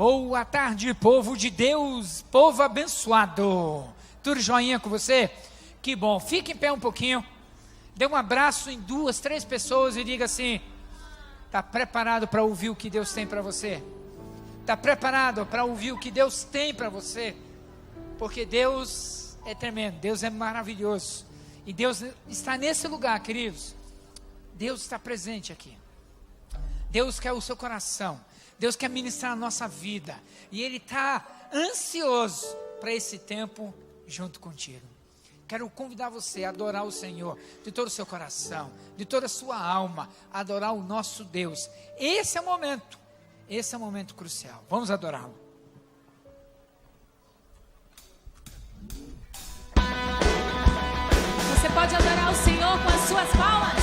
Boa tarde, povo de Deus, povo abençoado. Tudo joinha com você? Que bom. Fique em pé um pouquinho. Dê um abraço em 2, 3 pessoas e diga assim: está preparado para ouvir o que Deus tem para você? Está preparado para ouvir o que Deus tem para você? Porque Deus é tremendo, Deus é maravilhoso. E Deus está nesse lugar, queridos. Deus está presente aqui. Deus quer o seu coração. Deus quer ministrar a nossa vida. E Ele está ansioso para esse tempo junto contigo. Quero convidar você a adorar o Senhor de todo o seu coração, de toda a sua alma, a adorar o nosso Deus. Esse é o momento crucial. Vamos adorá-lo. Você pode adorar o Senhor com as suas palmas.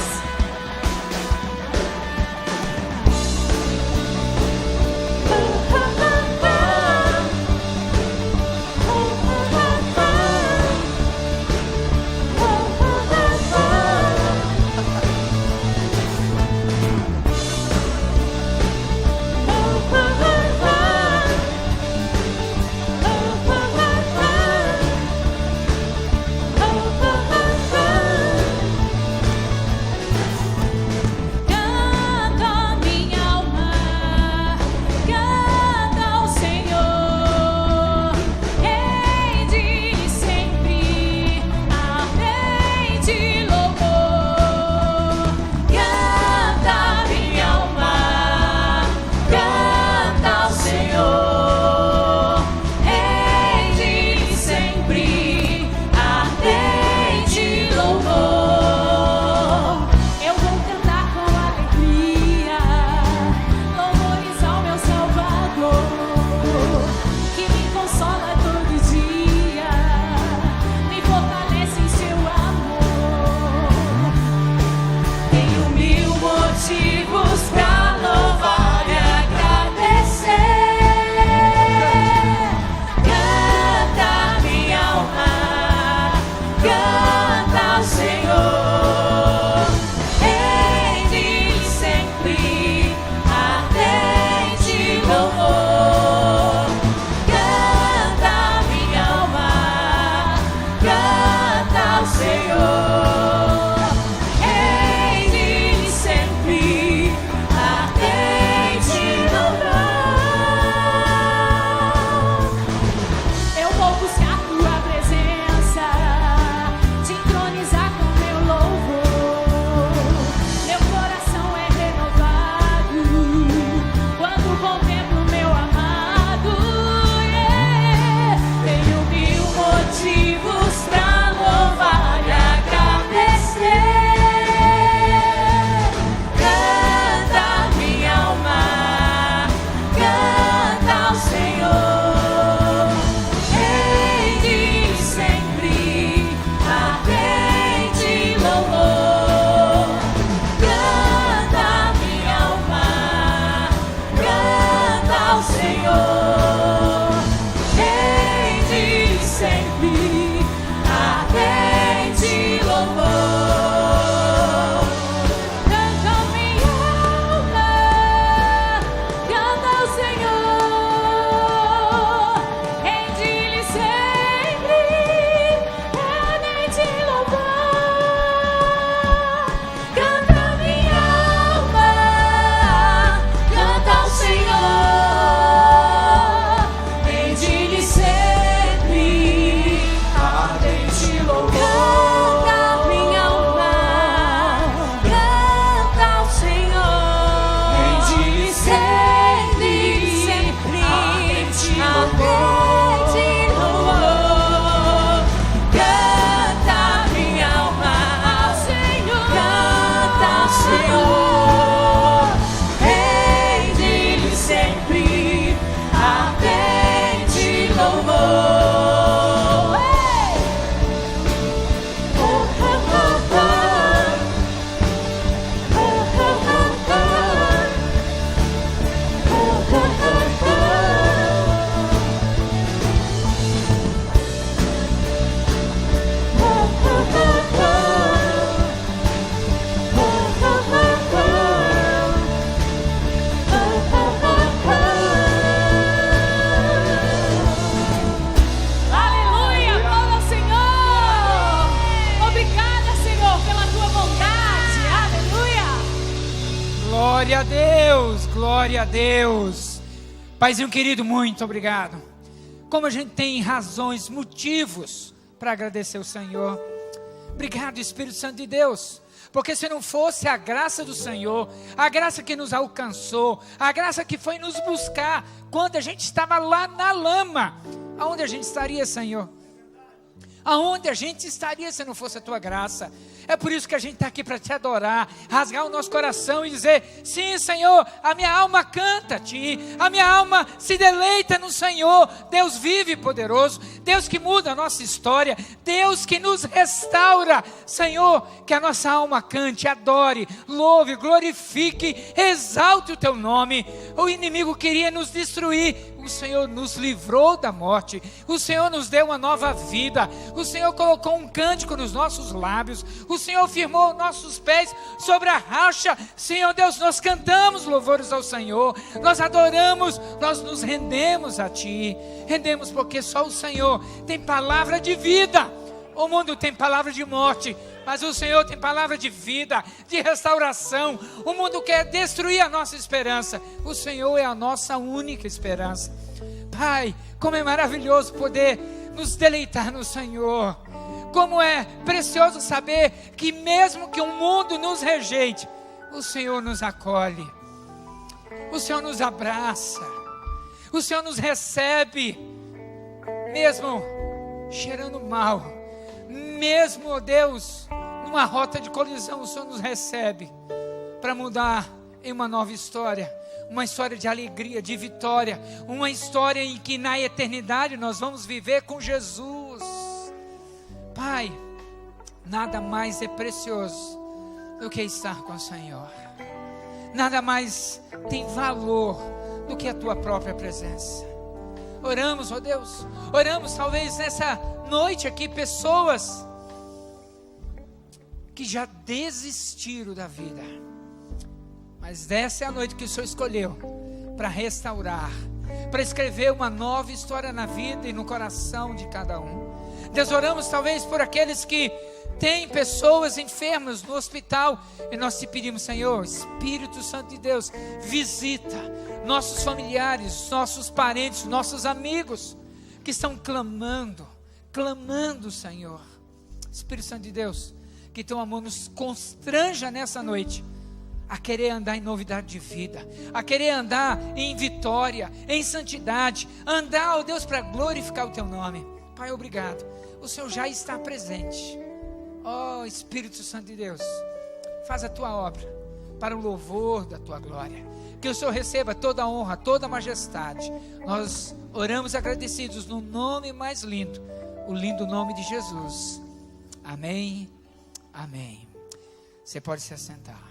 Glória a Deus. Paizinho querido, muito obrigado. Como a gente tem razões, motivos para agradecer o Senhor. Obrigado, Espírito Santo de Deus. Porque se não fosse a graça do Senhor, a graça que nos alcançou, a graça que foi nos buscar quando a gente estava lá na lama, aonde a gente estaria, Senhor? Aonde a gente estaria se não fosse a tua graça? É por isso que a gente está aqui para te adorar, rasgar o nosso coração e dizer: sim, Senhor, a minha alma canta a ti, a minha alma se deleita no Senhor. Deus vive e poderoso, Deus que muda a nossa história, Deus que nos restaura. Senhor, que a nossa alma cante, adore, louve, glorifique, exalte o teu nome. O inimigo queria nos destruir, o Senhor nos livrou da morte, o Senhor nos deu uma nova vida, o Senhor colocou um cântico nos nossos lábios, o Senhor firmou nossos pés sobre a rocha. Senhor Deus, nós cantamos louvores ao Senhor, nós adoramos, nós nos rendemos a Ti, rendemos porque só o Senhor tem palavra de vida. O mundo tem palavra de morte, mas o Senhor tem palavra de vida, de restauração. O mundo quer destruir a nossa esperança, o Senhor é a nossa única esperança. Pai, como é maravilhoso poder nos deleitar no Senhor. Como é precioso saber que mesmo que o mundo nos rejeite, o Senhor nos acolhe, o Senhor nos abraça, o Senhor nos recebe, mesmo cheirando mal, mesmo, ó Deus, numa rota de colisão, o Senhor nos recebe para mudar em uma nova história, uma história de alegria, de vitória, uma história em que na eternidade nós vamos viver com Jesus. Pai, nada mais é precioso do que estar com o Senhor, nada mais tem valor do que a Tua própria presença. Oramos, ó Deus, oramos talvez nessa noite aqui, pessoas que já desistiram da vida, mas essa é a noite que o Senhor escolheu para restaurar, para escrever uma nova história na vida e no coração de cada um. Deus, oramos talvez por aqueles que têm pessoas enfermas no hospital, e nós te pedimos, Senhor, Espírito Santo de Deus, visita nossos familiares, nossos parentes, nossos amigos que estão clamando, Senhor. Espírito Santo de Deus, que teu amor nos constranja nessa noite a querer andar em novidade de vida, a querer andar em vitória, em santidade, andar, ó Deus, para glorificar o teu nome. Pai, obrigado, o Senhor já está presente. Ó Espírito Santo de Deus, faz a tua obra para o louvor da tua glória, que o Senhor receba toda a honra, toda a majestade. Nós oramos agradecidos no nome mais lindo, o lindo nome de Jesus. Amém, amém. Você pode se assentar.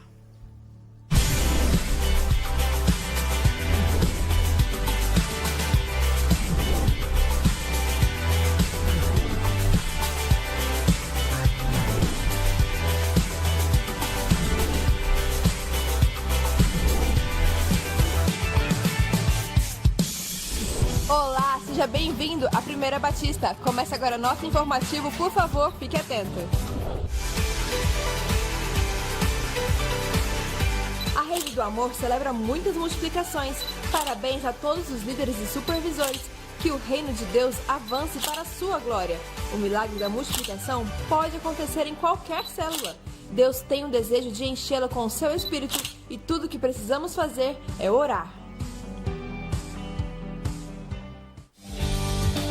Olá, seja bem-vindo à Primeira Batista. Começa agora nosso informativo, por favor, fique atento. A Rede do Amor celebra muitas multiplicações. Parabéns a todos os líderes e supervisores. Que o reino de Deus avance para a sua glória. O milagre da multiplicação pode acontecer em qualquer célula. Deus tem o desejo de enchê-la com o seu Espírito e tudo o que precisamos fazer é orar.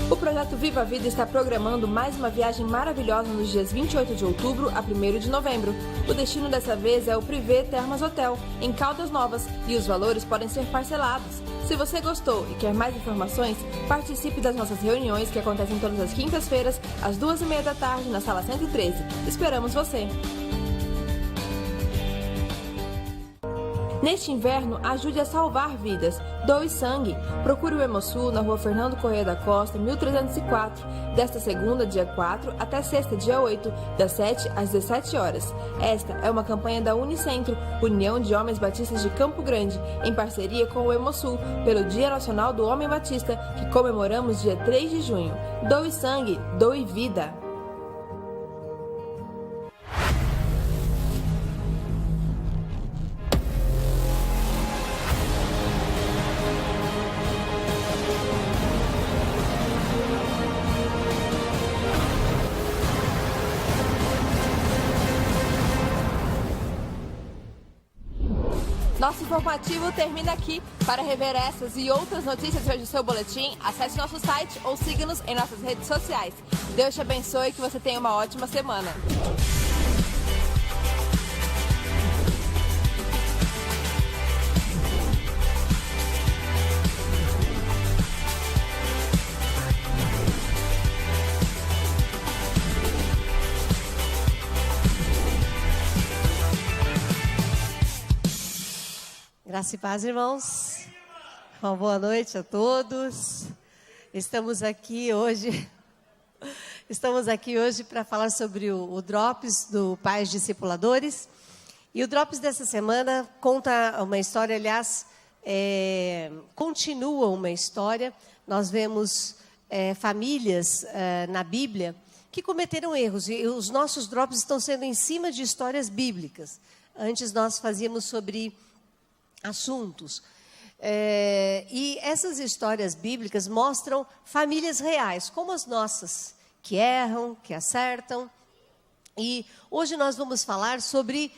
O projeto Viva a Vida está programando mais uma viagem maravilhosa nos dias 28 de outubro a 1º de novembro. O destino dessa vez é o Privé Termas Hotel, em Caldas Novas, e os valores podem ser parcelados. Se você gostou e quer mais informações, participe das nossas reuniões que acontecem todas as quintas-feiras, às 2h30 da tarde, na sala 113. Esperamos você! Neste inverno, ajude a salvar vidas. Doe sangue. Procure o Hemosul na rua Fernando Correia da Costa, 1304, desta segunda, dia 4, até sexta, dia 8, das 7 às 17 horas. Esta é uma campanha da Unicentro, União de Homens Batistas de Campo Grande, em parceria com o Hemosul, pelo Dia Nacional do Homem Batista, que comemoramos dia 3 de junho. Doe sangue, doe vida. Nosso informativo termina aqui. Para rever essas e outras notícias de hoje do seu boletim, acesse nosso site ou siga-nos em nossas redes sociais. Deus te abençoe e que você tenha uma ótima semana. Graça e paz, irmãos. Uma boa noite a todos. Estamos aqui hoje para falar sobre o Drops do Pais Discipuladores. E o Drops dessa semana conta uma história, aliás, continua uma história. Nós vemos famílias na Bíblia que cometeram erros. E os nossos Drops estão sendo em cima de histórias bíblicas. Antes nós fazíamos sobre assuntos. E essas histórias bíblicas mostram famílias reais, como as nossas, que erram, que acertam. E hoje nós vamos falar sobre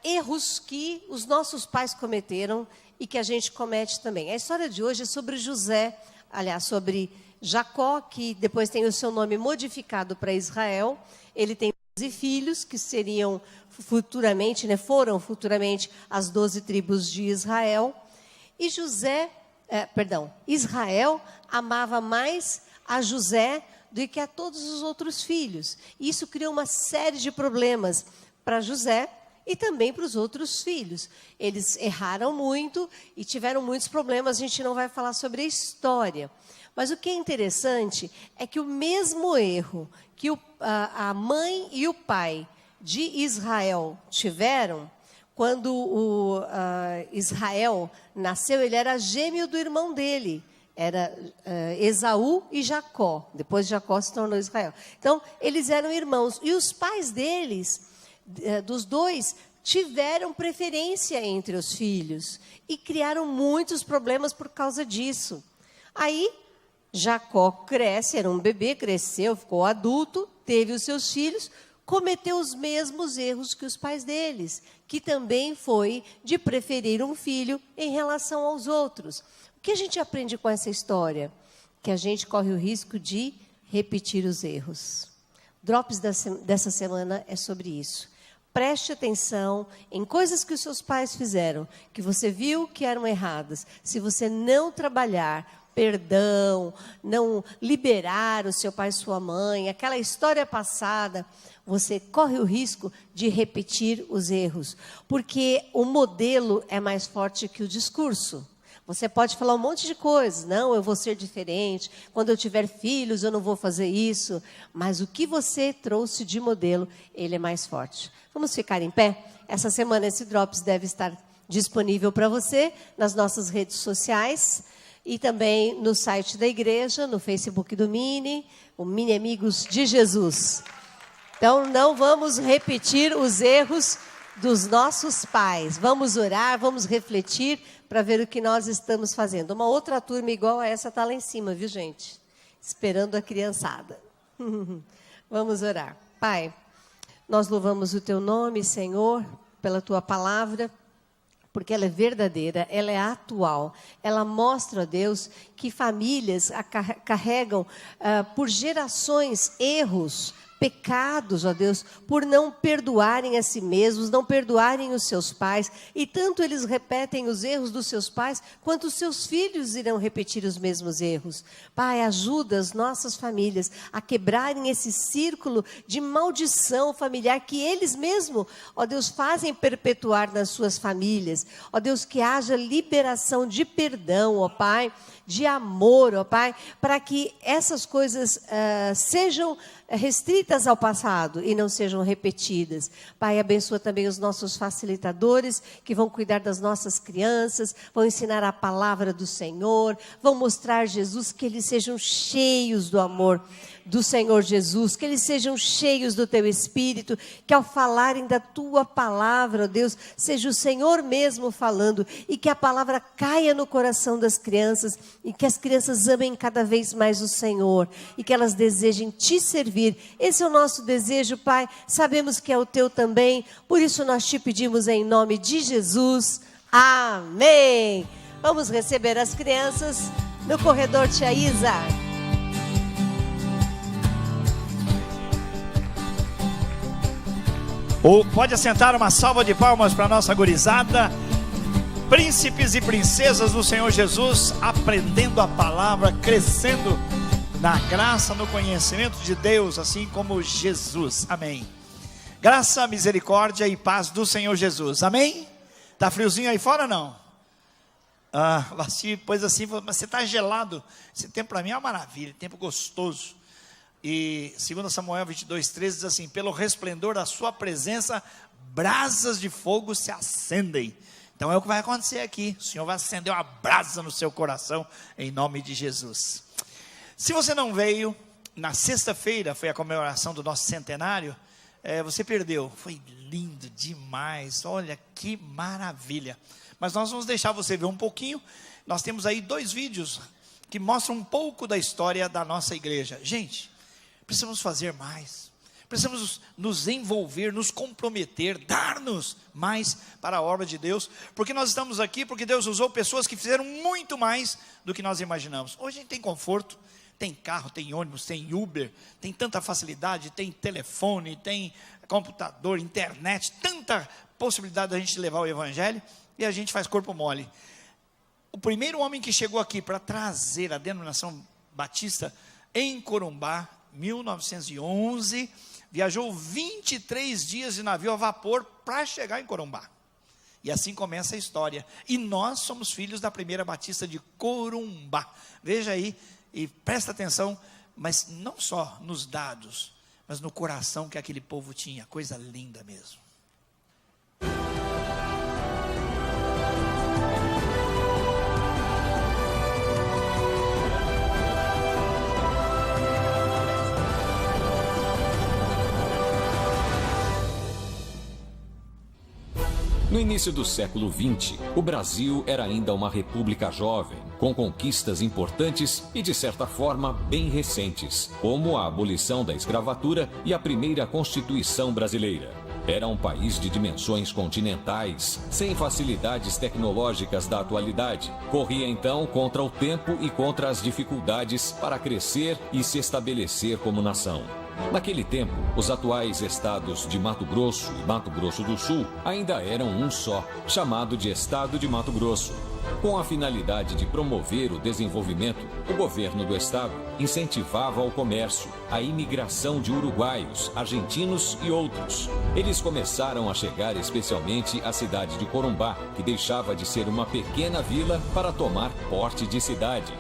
erros que os nossos pais cometeram e que a gente comete também. A história de hoje é sobre José, aliás, sobre Jacó, que depois tem o seu nome modificado para Israel. Ele tem 12 filhos, que seriam futuramente, foram futuramente as 12 tribos de Israel. E Israel amava mais a José do que a todos os outros filhos. E isso criou uma série de problemas para José e também para os outros filhos. Eles erraram muito e tiveram muitos problemas. A gente não vai falar sobre a história. Mas o que é interessante é que o mesmo erro que a mãe e o pai de Israel tiveram, quando Israel nasceu, ele era gêmeo do irmão dele. Era Esaú e Jacó. Depois Jacó se tornou Israel. Então, eles eram irmãos. E os pais deles, dos dois, tiveram preferência entre os filhos. E criaram muitos problemas por causa disso. Aí, Jacó cresce, era um bebê, cresceu, ficou adulto, teve os seus filhos, cometeu os mesmos erros que os pais deles, que também foi de preferir um filho em relação aos outros. O que a gente aprende com essa história? Que a gente corre o risco de repetir os erros. Drops dessa semana é sobre isso. Preste atenção em coisas que os seus pais fizeram, que você viu que eram erradas. Se você não trabalhar perdão, não liberar o seu pai e sua mãe, aquela história passada, você corre o risco de repetir os erros. Porque o modelo é mais forte que o discurso. Você pode falar um monte de coisas. Não, eu vou ser diferente. Quando eu tiver filhos, eu não vou fazer isso. Mas o que você trouxe de modelo, ele é mais forte. Vamos ficar em pé? Essa semana esse Drops deve estar disponível para você nas nossas redes sociais. E também no site da igreja, no Facebook do Mini, o Mini Amigos de Jesus. Então, não vamos repetir os erros dos nossos pais. Vamos orar, vamos refletir para ver o que nós estamos fazendo. Uma outra turma igual a essa está lá em cima, viu, gente? Esperando a criançada. Vamos orar. Pai, nós louvamos o Teu nome, Senhor, pela Tua palavra, porque ela é verdadeira, ela é atual. Ela mostra a Deus que famílias carregam por gerações erros, pecados, ó Deus, por não perdoarem a si mesmos, não perdoarem os seus pais, e tanto eles repetem os erros dos seus pais, quanto os seus filhos irão repetir os mesmos erros. Pai, ajuda as nossas famílias a quebrarem esse círculo de maldição familiar que eles mesmos, ó Deus, fazem perpetuar nas suas famílias. Ó Deus, que haja liberação de perdão, ó Pai, de amor, ó Pai, para que essas coisas sejam restritas ao passado e não sejam repetidas. Pai, abençoa também os nossos facilitadores que vão cuidar das nossas crianças, vão ensinar a palavra do Senhor, vão mostrar Jesus, que eles sejam cheios do amor do Senhor Jesus, que eles sejam cheios do Teu Espírito, que ao falarem da Tua palavra, ó Deus, seja o Senhor mesmo falando, e que a palavra caia no coração das crianças, e que as crianças amem cada vez mais o Senhor, e que elas desejem Te servir. Esse é o nosso desejo, Pai, sabemos que é o Teu também, por isso nós Te pedimos em nome de Jesus. Amém! Vamos receber as crianças no corredor Tia Isa. Pode assentar, uma salva de palmas para a nossa gurizada. Príncipes e princesas do Senhor Jesus, aprendendo a palavra, crescendo na graça, no conhecimento de Deus, assim como Jesus. Amém. Graça, misericórdia e paz do Senhor Jesus. Amém? Tá friozinho aí fora ou não? Pois assim, mas você está gelado. Esse tempo para mim é uma maravilha, tempo gostoso. E 2 Samuel 22:13 diz assim: pelo resplendor da sua presença, brasas de fogo se acendem. Então é o que vai acontecer aqui. O Senhor vai acender uma brasa no seu coração, em nome de Jesus. Se você não veio, na sexta-feira foi a comemoração do nosso centenário, você perdeu. Foi lindo demais, olha que maravilha. Mas nós vamos deixar você ver um pouquinho. Nós temos aí 2 vídeos que mostram um pouco da história da nossa igreja. Gente, precisamos fazer mais, precisamos nos envolver, nos comprometer, dar-nos mais para a obra de Deus, porque nós estamos aqui, porque Deus usou pessoas que fizeram muito mais do que nós imaginamos. Hoje a gente tem conforto, tem carro, tem ônibus, tem Uber, tem tanta facilidade, tem telefone, tem computador, internet, tanta possibilidade da gente levar o evangelho, e a gente faz corpo mole. O primeiro homem que chegou aqui para trazer a denominação batista em Corumbá, 1911, viajou 23 dias de navio a vapor para chegar em Corumbá. E assim começa a história. E nós somos filhos da primeira batista de Corumbá. Veja aí e presta atenção, mas não só nos dados, mas no coração que aquele povo tinha. Coisa linda mesmo. No início do século XX, o Brasil era ainda uma república jovem, com conquistas importantes e, de certa forma, bem recentes, como a abolição da escravatura e a primeira Constituição brasileira. Era um país de dimensões continentais, sem facilidades tecnológicas da atualidade. Corria então contra o tempo e contra as dificuldades para crescer e se estabelecer como nação. Naquele tempo, os atuais estados de Mato Grosso e Mato Grosso do Sul ainda eram um só, chamado de Estado de Mato Grosso. Com a finalidade de promover o desenvolvimento, o governo do estado incentivava o comércio, a imigração de uruguaios, argentinos e outros. Eles começaram a chegar especialmente à cidade de Corumbá, que deixava de ser uma pequena vila para tomar porte de cidade.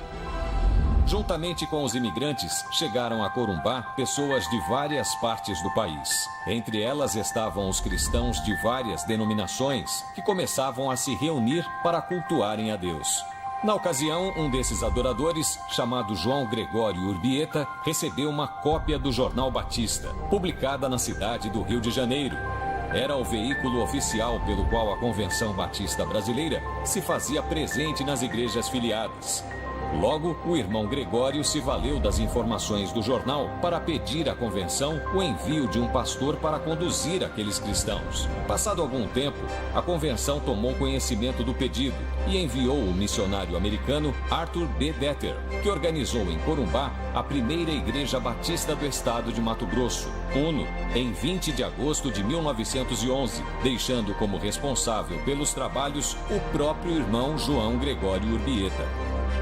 Juntamente com os imigrantes, chegaram a Corumbá pessoas de várias partes do país. Entre elas estavam os cristãos de várias denominações, que começavam a se reunir para cultuarem a Deus. Na ocasião, um desses adoradores, chamado João Gregório Urbieta, recebeu uma cópia do Jornal Batista, publicada na cidade do Rio de Janeiro. Era o veículo oficial pelo qual a Convenção Batista Brasileira se fazia presente nas igrejas filiadas. Logo, o irmão Gregório se valeu das informações do jornal para pedir à convenção o envio de um pastor para conduzir aqueles cristãos. Passado algum tempo, a convenção tomou conhecimento do pedido e enviou o missionário americano Arthur B. Detter, que organizou em Corumbá a primeira igreja batista do estado de Mato Grosso, UNO, em 20 de agosto de 1911, deixando como responsável pelos trabalhos o próprio irmão João Gregório Urbieta.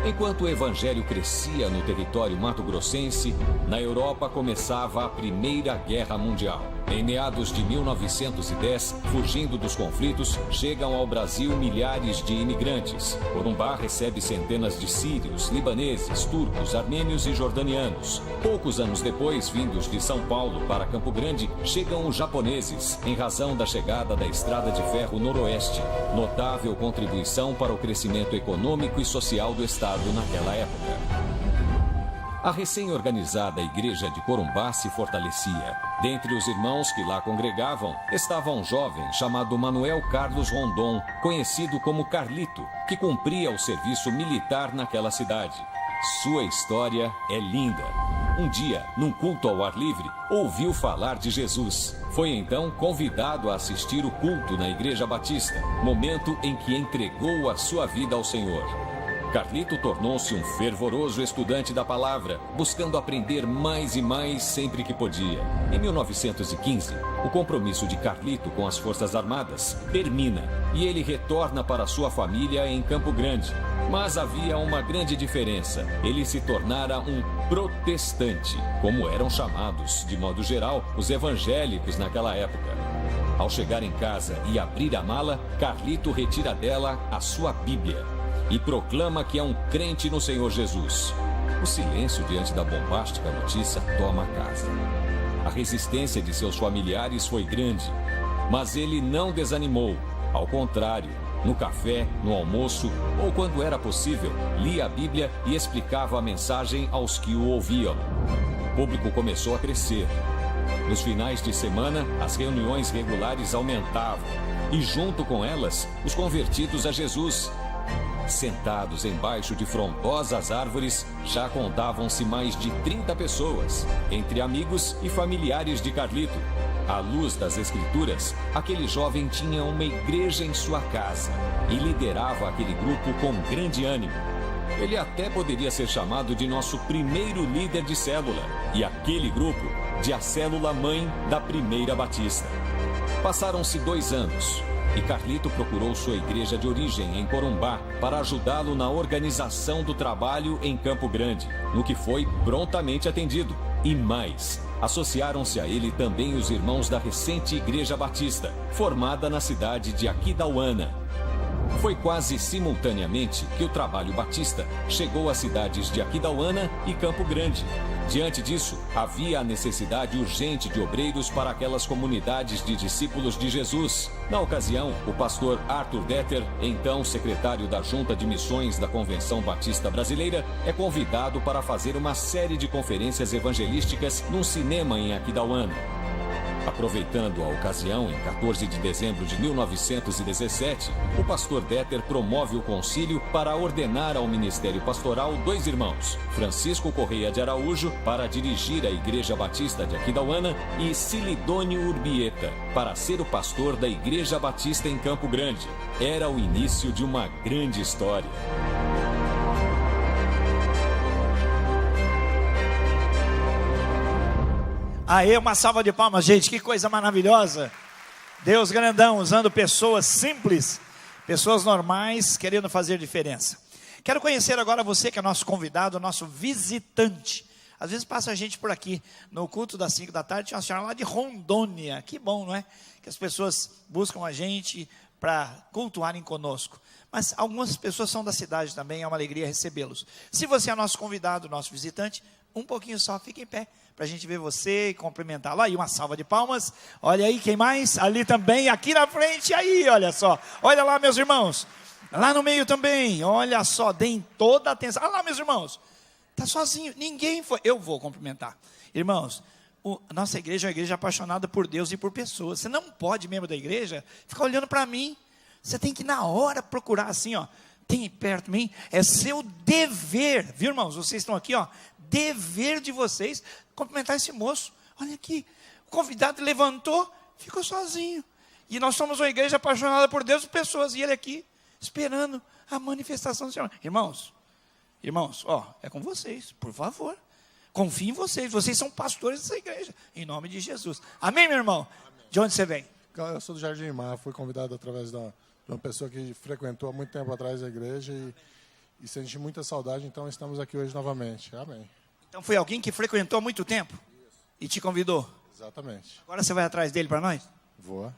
Enquanto o evangelho crescia no território mato-grossense, na Europa começava a Primeira Guerra Mundial. Em meados de 1910, fugindo dos conflitos, chegam ao Brasil milhares de imigrantes. Corumbá recebe centenas de sírios, libaneses, turcos, armênios e jordanianos. Poucos anos depois, vindos de São Paulo para Campo Grande, chegam os japoneses, em razão da chegada da Estrada de Ferro Noroeste, notável contribuição para o crescimento econômico e social do estado naquela época. A recém-organizada igreja de Corumbá se fortalecia. Dentre os irmãos que lá congregavam, estava um jovem chamado Manuel Carlos Rondon, conhecido como Carlito, que cumpria o serviço militar naquela cidade. Sua história é linda. Um dia, num culto ao ar livre, ouviu falar de Jesus. Foi então convidado a assistir o culto na Igreja Batista, momento em que entregou a sua vida ao Senhor. Carlito tornou-se um fervoroso estudante da palavra, buscando aprender mais e mais sempre que podia. Em 1915, o compromisso de Carlito com as Forças Armadas termina e ele retorna para sua família em Campo Grande. Mas havia uma grande diferença: ele se tornara um protestante, como eram chamados, de modo geral, os evangélicos naquela época. Ao chegar em casa e abrir a mala, Carlito retira dela a sua Bíblia e proclama que é um crente no Senhor Jesus. O silêncio diante da bombástica notícia toma a casa. A resistência de seus familiares foi grande, mas ele não desanimou. Ao contrário, no café, no almoço ou quando era possível, lia a Bíblia e explicava a mensagem aos que o ouviam. O público começou a crescer. Nos finais de semana, as reuniões regulares aumentavam e, junto com elas, os convertidos a Jesus. Sentados embaixo de frondosas árvores, já contavam-se mais de 30 pessoas, entre amigos e familiares de Carlito. À luz das Escrituras, aquele jovem tinha uma igreja em sua casa e liderava aquele grupo com grande ânimo. Ele até poderia ser chamado de nosso primeiro líder de célula, e aquele grupo de a célula-mãe da Primeira Batista. Passaram-se 2 anos. E Carlito procurou sua igreja de origem em Corumbá para ajudá-lo na organização do trabalho em Campo Grande, no que foi prontamente atendido. E mais, associaram-se a ele também os irmãos da recente Igreja Batista, formada na cidade de Aquidauana. Foi quase simultaneamente que o trabalho batista chegou às cidades de Aquidauana e Campo Grande. Diante disso, havia a necessidade urgente de obreiros para aquelas comunidades de discípulos de Jesus. Na ocasião, o pastor Arthur Detter, então secretário da Junta de Missões da Convenção Batista Brasileira, é convidado para fazer uma série de conferências evangelísticas num cinema em Aquidauana. Aproveitando a ocasião, em 14 de dezembro de 1917, o pastor Detter promove o concílio para ordenar ao ministério pastoral 2 irmãos, Francisco Correia de Araújo, para dirigir a Igreja Batista de Aquidauana, e Silidônio Urbieta, para ser o pastor da Igreja Batista em Campo Grande. Era o início de uma grande história. Aê, uma salva de palmas, gente, que coisa maravilhosa. Deus grandão, usando pessoas simples, pessoas normais, querendo fazer diferença. Quero conhecer agora você que é nosso convidado, nosso visitante. Às vezes passa a gente por aqui, no culto das 5 da tarde, tinha uma senhora lá de Rondônia. Que bom, não é? Que as pessoas buscam a gente para cultuarem conosco. Mas algumas pessoas são da cidade também, é uma alegria recebê-los. Se você é nosso convidado, nosso visitante, um pouquinho só, fique em pé, para a gente ver você e cumprimentá-lo. Aí, uma salva de palmas. Olha aí, quem mais? Ali também, aqui na frente, aí, olha só. Olha lá, meus irmãos. Lá no meio também, olha só, deem toda a atenção. Olha lá, meus irmãos. Está sozinho, ninguém foi. Eu vou cumprimentar. Irmãos, a nossa igreja é uma igreja apaixonada por Deus e por pessoas. Você não pode, membro da igreja, ficar olhando para mim. Você tem que, na hora, procurar assim, ó. Tem perto de mim, é seu dever, viu, irmãos? Vocês estão aqui, ó. Dever de vocês cumprimentar esse moço. Olha aqui, o convidado levantou, ficou sozinho. E nós somos uma igreja apaixonada por Deus e pessoas. E ele aqui, esperando a manifestação do Senhor. Irmãos, ó, é com vocês, por favor. Confie em vocês, vocês são pastores dessa igreja. Em nome de Jesus. Amém, meu irmão? Amém. De onde você vem? Eu sou do Jardim Mar, fui convidado através de uma pessoa que frequentou há muito tempo atrás a igreja e senti muita saudade, então estamos aqui hoje novamente. Amém. Então foi alguém que frequentou há muito tempo? Isso. E te convidou? Exatamente. Agora você vai atrás dele para nós? Vou.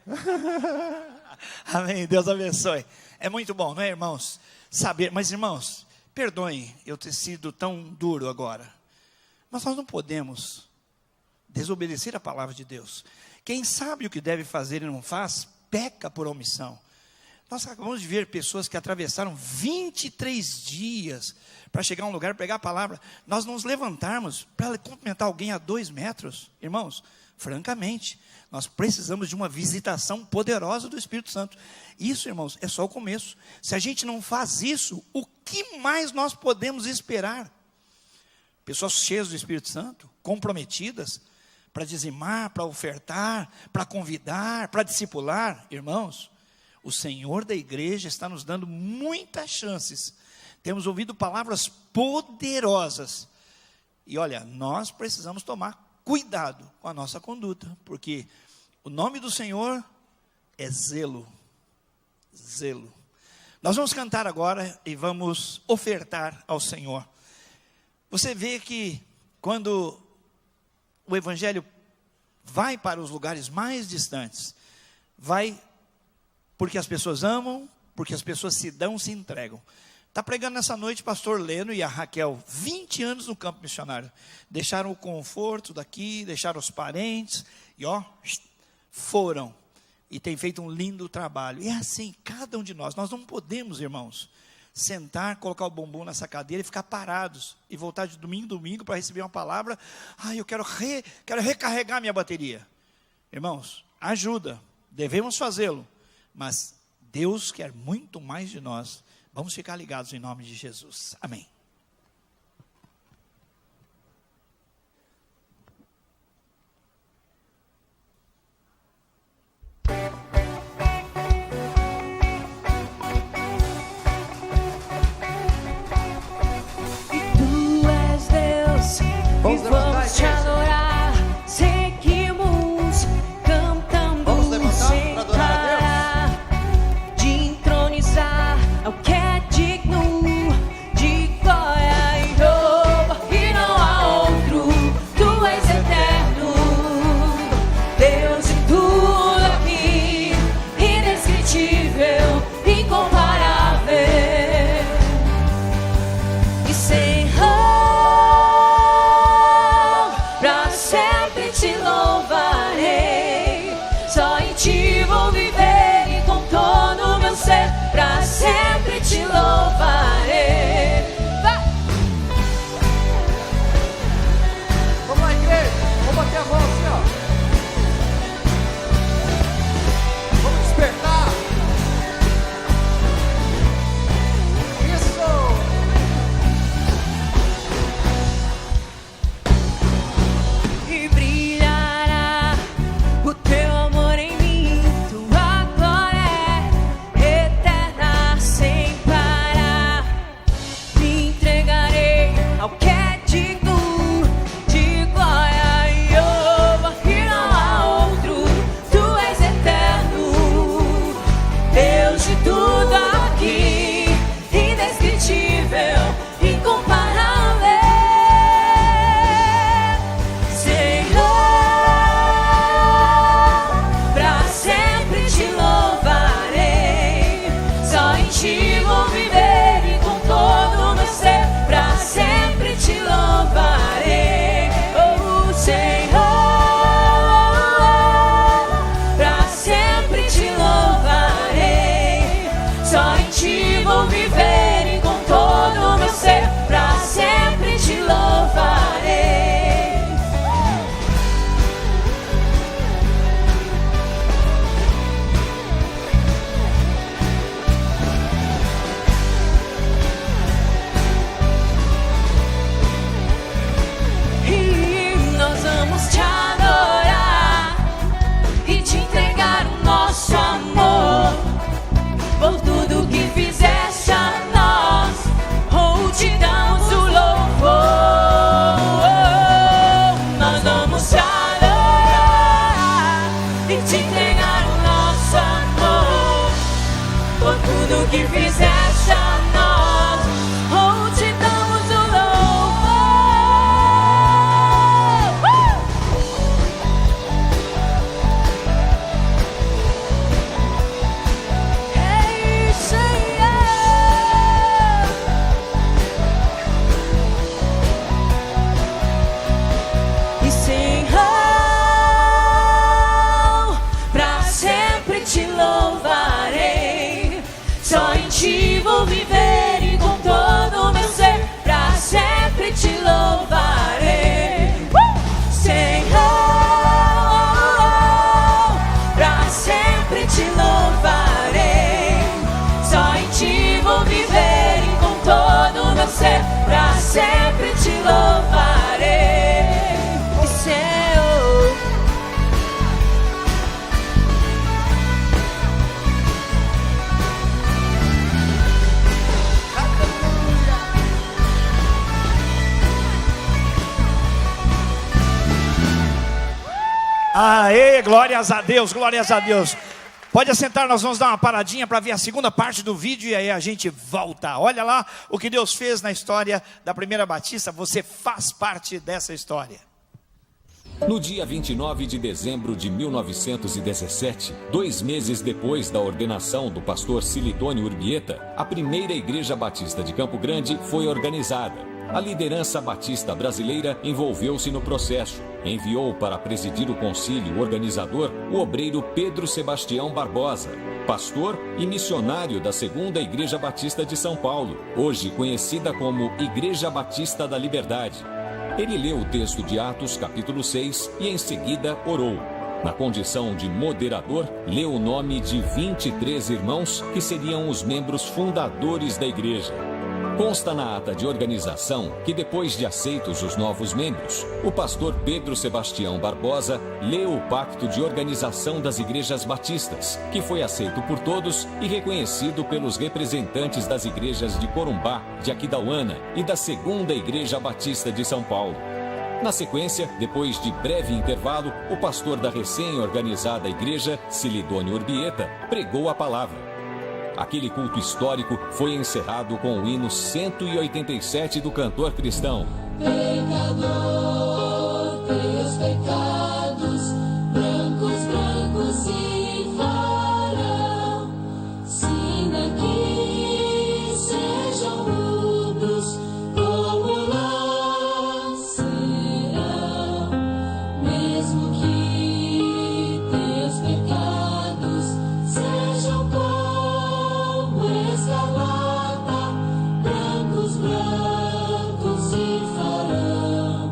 Amém, Deus abençoe. É muito bom, não é, irmãos? Saber, mas irmãos, perdoem eu ter sido tão duro agora. Mas nós não podemos desobedecer a palavra de Deus. Quem sabe o que deve fazer e não faz, peca por omissão. Nós acabamos de ver pessoas que atravessaram 23 dias para chegar a um lugar e pegar a palavra. Nós nos levantarmos para cumprimentar alguém a 2 metros. Irmãos, francamente, nós precisamos de uma visitação poderosa do Espírito Santo. Isso, irmãos, é só o começo. Se a gente não faz isso, o que mais nós podemos esperar? pessoas cheias do Espírito Santo, comprometidas, para dizimar, para ofertar, para convidar, para discipular. Irmãos, o Senhor da igreja está nos dando muitas chances. Temos ouvido palavras poderosas. E olha, nós precisamos tomar cuidado com a nossa conduta, porque o nome do Senhor é zelo. Zelo. Nós vamos cantar agora e vamos ofertar ao Senhor. Você vê que quando o Evangelho vai para os lugares mais distantes, vai porque as pessoas amam, porque as pessoas se dão, se entregam. Está pregando nessa noite o pastor Leno e a Raquel, 20 anos no campo missionário. Deixaram o conforto daqui, deixaram os parentes, e foram. E tem feito um lindo trabalho. E é assim, cada um de nós não podemos, irmãos, sentar, colocar o bumbum nessa cadeira e ficar parados, e voltar de domingo em domingo para receber uma palavra. Eu quero recarregar minha bateria. Irmãos, ajuda, devemos fazê-lo, mas Deus quer muito mais de nós. Vamos ficar ligados em nome de Jesus. Amém. Vamos levantar, te adorar, seguimos cantando. Vamos levantar para adorar a Deus. De entronizar é o que é digno de glória e louvor, e não há outro. Tu és eterno, Deus de tudo aqui, indescritível, incomparável. E Senhor, sempre te louvarei, só em ti vou viver e com todo o meu ser, pra sempre te louvarei. Vai! Vamos lá, igreja, vamos bater a mão assim, ó. Vamos despertar. Isso! E brilhará o teu amor em mim, tua glória é eterna sem parar. Me entregarei ao que é digno de glória e honra, e não há outro. Tu és eterno, Deus de tudo aqui, indescritível, incomparável. Te vou viver e com todo o meu ser, pra sempre te Aê, glórias a Deus, glórias a Deus. Pode assentar, nós vamos dar uma paradinha para ver a segunda parte do vídeo e aí a gente volta. Olha lá o que Deus fez na história da Primeira Batista, você faz parte dessa história. No dia 29 de dezembro de 1917, 2 meses depois da ordenação do pastor Silidônio Urbieta, a primeira Igreja Batista de Campo Grande foi organizada. A liderança batista brasileira envolveu-se no processo. Enviou para presidir o concílio organizador o obreiro Pedro Sebastião Barbosa, pastor e missionário da Segunda Igreja Batista de São Paulo, hoje conhecida como Igreja Batista da Liberdade. Ele leu o texto de Atos, capítulo 6, e em seguida orou. Na condição de moderador, leu o nome de 23 irmãos que seriam os membros fundadores da igreja. Consta na ata de organização que, depois de aceitos os novos membros, o pastor Pedro Sebastião Barbosa leu o Pacto de Organização das Igrejas Batistas, que foi aceito por todos e reconhecido pelos representantes das igrejas de Corumbá, de Aquidauana e da Segunda Igreja Batista de São Paulo. Na sequência, depois de breve intervalo, o pastor da recém-organizada igreja, Silidônio Urbieta, pregou a palavra. Aquele culto histórico foi encerrado com o hino 187 do cantor cristão. Pecador, teus pecados, brancos, brancos se farão, sina que sejam mudos, como lã serão, mesmo que teus pecados sejam como escarlata, brancos, brancos se farão,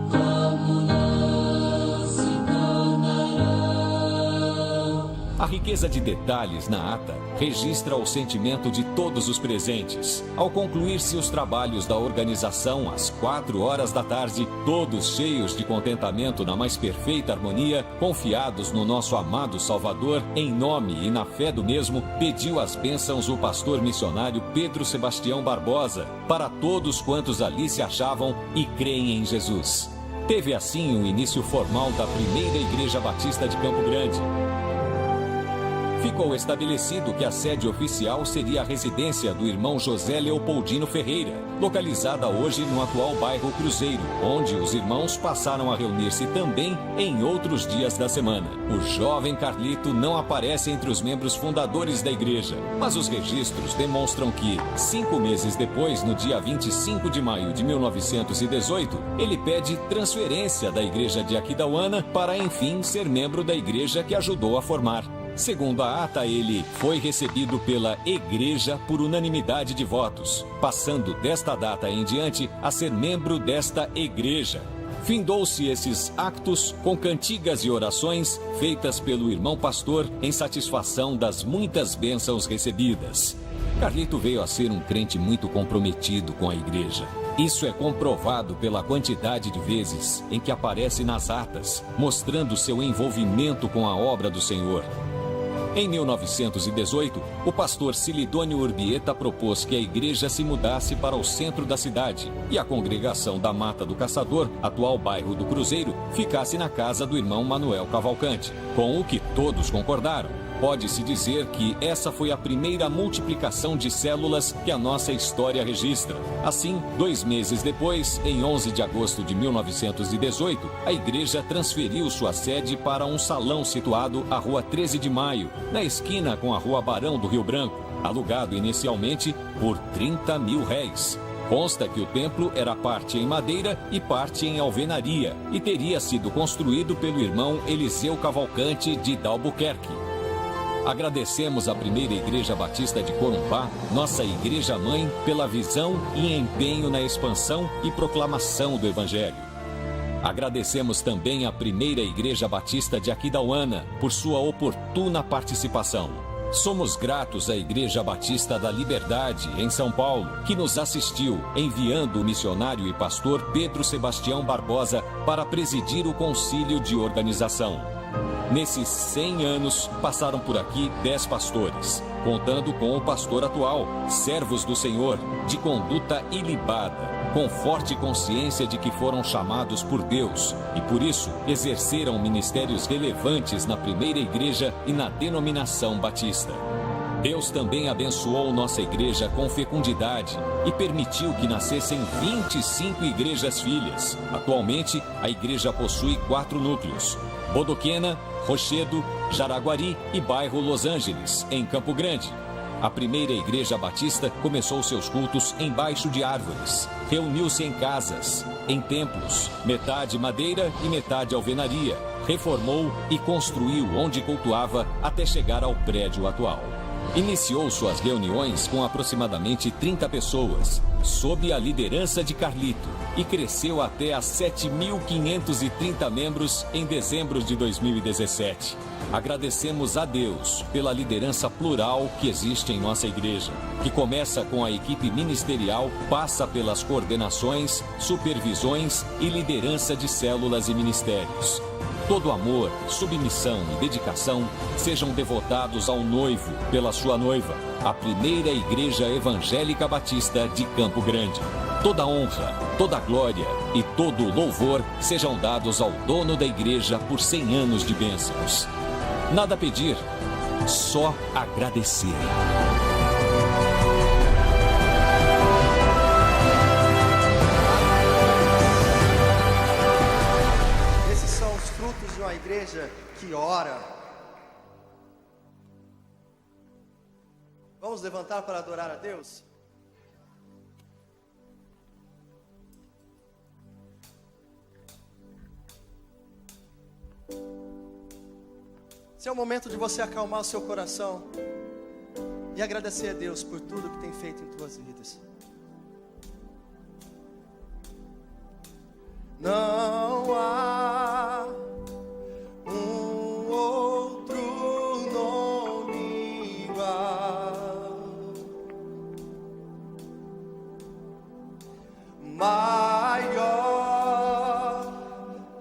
como lã se tornarão. A riqueza de detalhes na ata registra o sentimento de todos os presentes. Ao concluir-se os trabalhos da organização às 4 horas da tarde, todos cheios de contentamento na mais perfeita harmonia, confiados no nosso amado Salvador, em nome e na fé do mesmo, pediu as bênçãos o pastor missionário Pedro Sebastião Barbosa para todos quantos ali se achavam e creem em Jesus. Teve assim o início formal da primeira Igreja Batista de Campo Grande. Ficou estabelecido que a sede oficial seria a residência do irmão José Leopoldino Ferreira, localizada hoje no atual bairro Cruzeiro, onde os irmãos passaram a reunir-se também em outros dias da semana. O jovem Carlito não aparece entre os membros fundadores da igreja, mas os registros demonstram que, 5 meses depois, no dia 25 de maio de 1918, ele pede transferência da igreja de Aquidauana para, enfim, ser membro da igreja que ajudou a formar. Segundo a ata, ele foi recebido pela igreja por unanimidade de votos, passando desta data em diante a ser membro desta igreja. Findou-se esses actos com cantigas e orações feitas pelo irmão pastor em satisfação das muitas bênçãos recebidas. Carlito veio a ser um crente muito comprometido com a igreja. Isso é comprovado pela quantidade de vezes em que aparece nas atas, mostrando seu envolvimento com a obra do Senhor. Em 1918, o pastor Silidônio Urbieta propôs que a igreja se mudasse para o centro da cidade e a congregação da Mata do Caçador, atual bairro do Cruzeiro, ficasse na casa do irmão Manuel Cavalcante, com o que todos concordaram. Pode-se dizer que essa foi a primeira multiplicação de células que a nossa história registra. Assim, 2 meses depois, em 11 de agosto de 1918, a igreja transferiu sua sede para um salão situado à Rua 13 de Maio, na esquina com a Rua Barão do Rio Branco, alugado inicialmente por R$30.000. Consta que o templo era parte em madeira e parte em alvenaria e teria sido construído pelo irmão Eliseu Cavalcante de Dalbuquerque. Agradecemos à primeira Igreja Batista de Corumbá, nossa igreja-mãe, pela visão e empenho na expansão e proclamação do Evangelho. Agradecemos também à primeira Igreja Batista de Aquidauana por sua oportuna participação. Somos gratos à Igreja Batista da Liberdade, em São Paulo, que nos assistiu, enviando o missionário e pastor Pedro Sebastião Barbosa para presidir o concílio de organização. Nesses 100 anos, passaram por aqui 10 pastores, contando com o pastor atual, servos do Senhor, de conduta ilibada, com forte consciência de que foram chamados por Deus e, por isso, exerceram ministérios relevantes na primeira igreja e na denominação batista. Deus também abençoou nossa igreja com fecundidade e permitiu que nascessem 25 igrejas filhas. Atualmente, a igreja possui 4 núcleos: Bodoquena, Rochedo, Jaraguari e bairro Los Angeles, em Campo Grande. A primeira igreja batista começou seus cultos embaixo de árvores. Reuniu-se em casas, em templos, metade madeira e metade alvenaria. Reformou e construiu onde cultuava até chegar ao prédio atual. Iniciou suas reuniões com aproximadamente 30 pessoas, sob a liderança de Carlito, e cresceu até a 7.530 membros em dezembro de 2017. Agradecemos a Deus pela liderança plural que existe em nossa igreja, que começa com a equipe ministerial, passa pelas coordenações, supervisões e liderança de células e ministérios. Todo amor, submissão e dedicação sejam devotados ao noivo pela sua noiva, a primeira igreja evangélica batista de Campo Grande. Toda honra, toda glória e todo louvor sejam dados ao dono da igreja por 100 anos de bênçãos. Nada a pedir, só agradecer. De uma igreja que ora. Vamos levantar para adorar a Deus? Esse é o momento de você acalmar o seu coração e agradecer a Deus por tudo que tem feito em tuas vidas. Não há outro nome igual, maior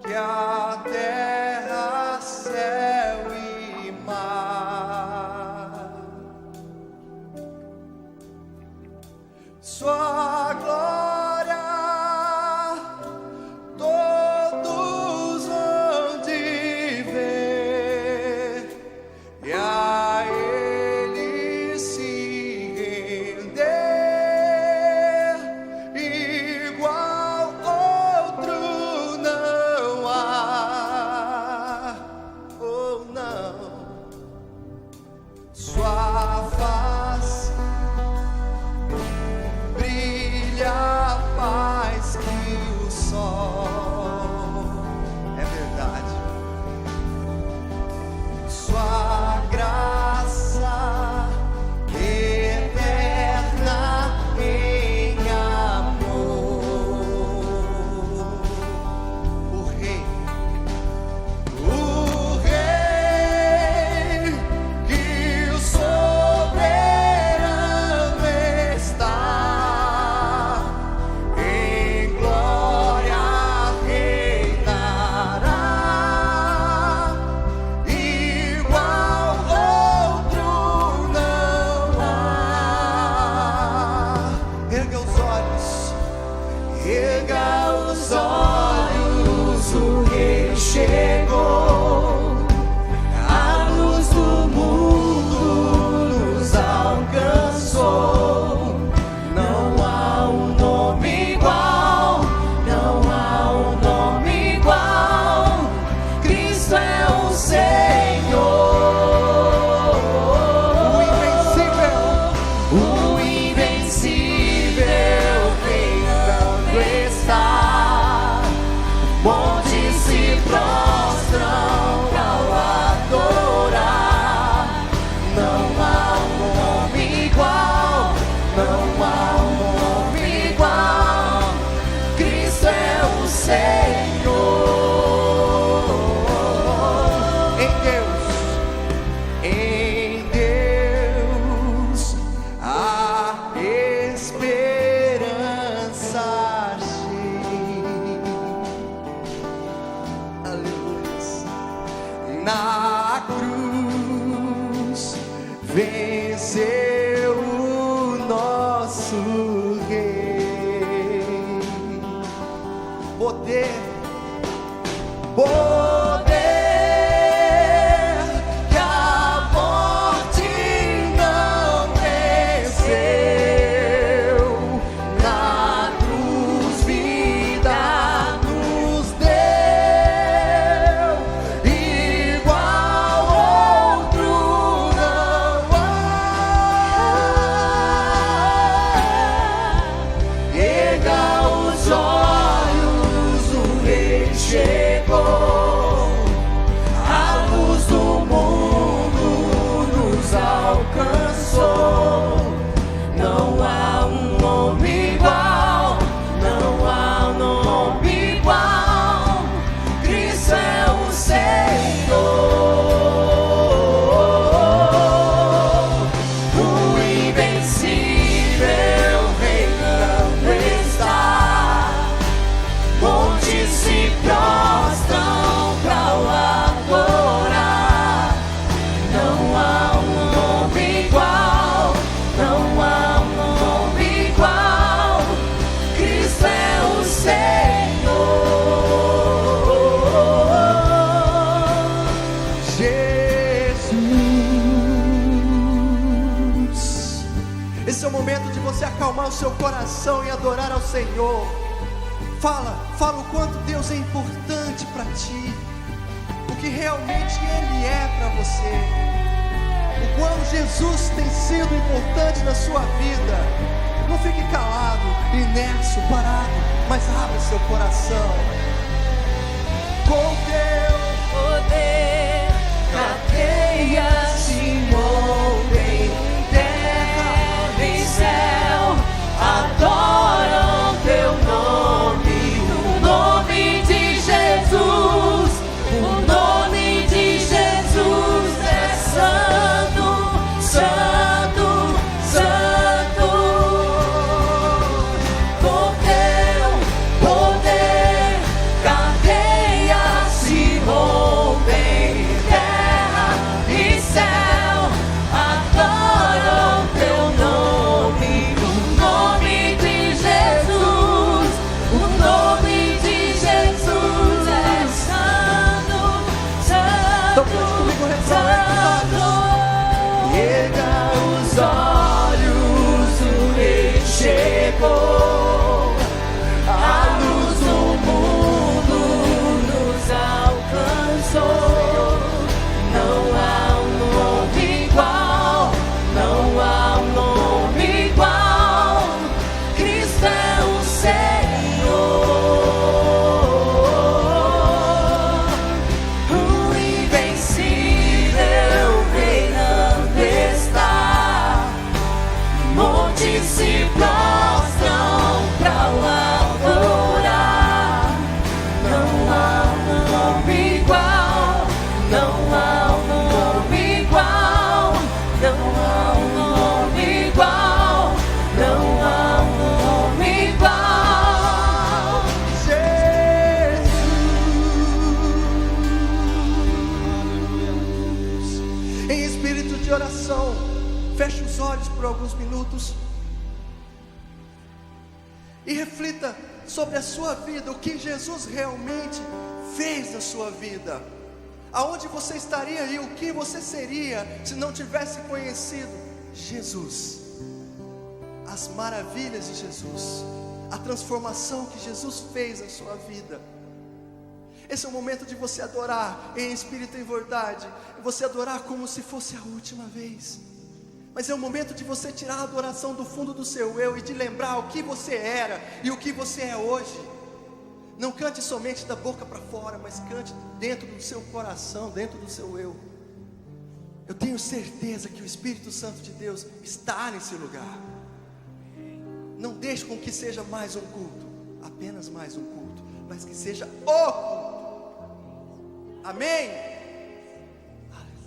que a terra, céu e mar. Sua glória invencível reinando está. venceu o nosso Rei. Poder que a morte não venceu, na cruz vida nos deu, igual outro não há. Erga os olhos, o Rei chegou, a luz do mundo nos alcançou. Não há um nome igual, não há um nome igual. Cristo é o Senhor, o invencível reinando está. Montes se prostram pra o adorar. Não há um nome igual, não há um nome igual. Cristo é o Senhor, Jesus. Esse é o momento de você acalmar o seu coração e adorar ao Senhor. Fala o quanto Deus é importante para ti, o que realmente Ele é para você, o quanto Jesus tem sido importante na sua vida. Não fique calado, inércio, parado, mas abra seu coração. Com teu poder, cadeias se movem, terra e céu adoram teu nome. O nome de Jesus, o nome de Jesus é santo, santo, santo. Com teu poder, cadeias se rompem, terra e céu adoram teu nome. O nome de Jesus, o nome de Jesus é santo, santo, santo. Erga os olhos, o Rei chegou, a luz do mundo nos alcançou. Não há um nome igual, não há um nome igual. Cristo é o Senhor, o invencível reinando está. Montes se prostram pra o adorar. Não há um nome igual, não há um nome igual, não há um nome igual, não há um nome igual. Jesus. Em espírito de oração, feche os olhos por alguns minutos e reflita sobre a sua vida, o que Jesus realmente fez na sua vida. Aonde você estaria e o que você seria se não tivesse conhecido Jesus, as maravilhas de Jesus, a transformação que Jesus fez na sua vida. Esse é o momento de você adorar em espírito e em verdade, você adorar como se fosse a última vez. Mas é o momento de você tirar a adoração do fundo do seu eu e de lembrar o que você era e o que você é hoje. Não cante somente da boca para fora, mas cante dentro do seu coração, dentro do seu eu. Eu tenho certeza que o Espírito Santo de Deus está nesse lugar. Não deixe com que seja mais um culto, apenas mais um culto, mas que seja o culto. Amém? Aleluia.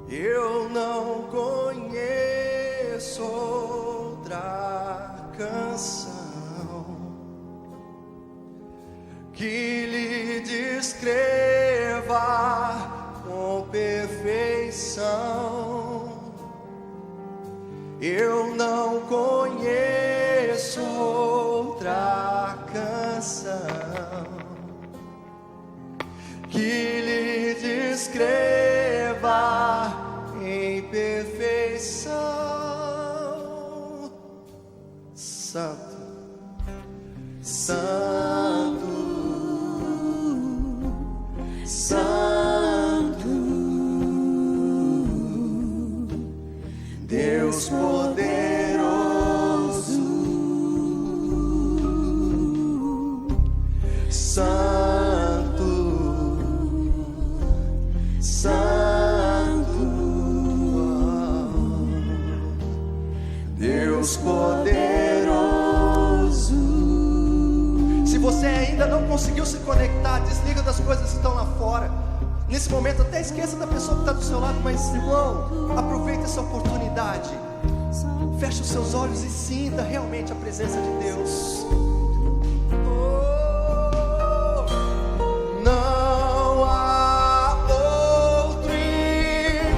Eu não conheço outra canção que lhe diga Eu não conheço outra canção que lhe descreva em perfeição. Santo, Santo, Santo, Deus poderoso, Santo, Santo, Deus poderoso. Se você ainda não conseguiu se conectar, desliga das coisas que estão lá fora. Nesse momento até esqueça da pessoa que está do seu lado, mas irmão, aproveita essa oportunidade. Feche os seus olhos e sinta realmente a presença de Deus. Não há outro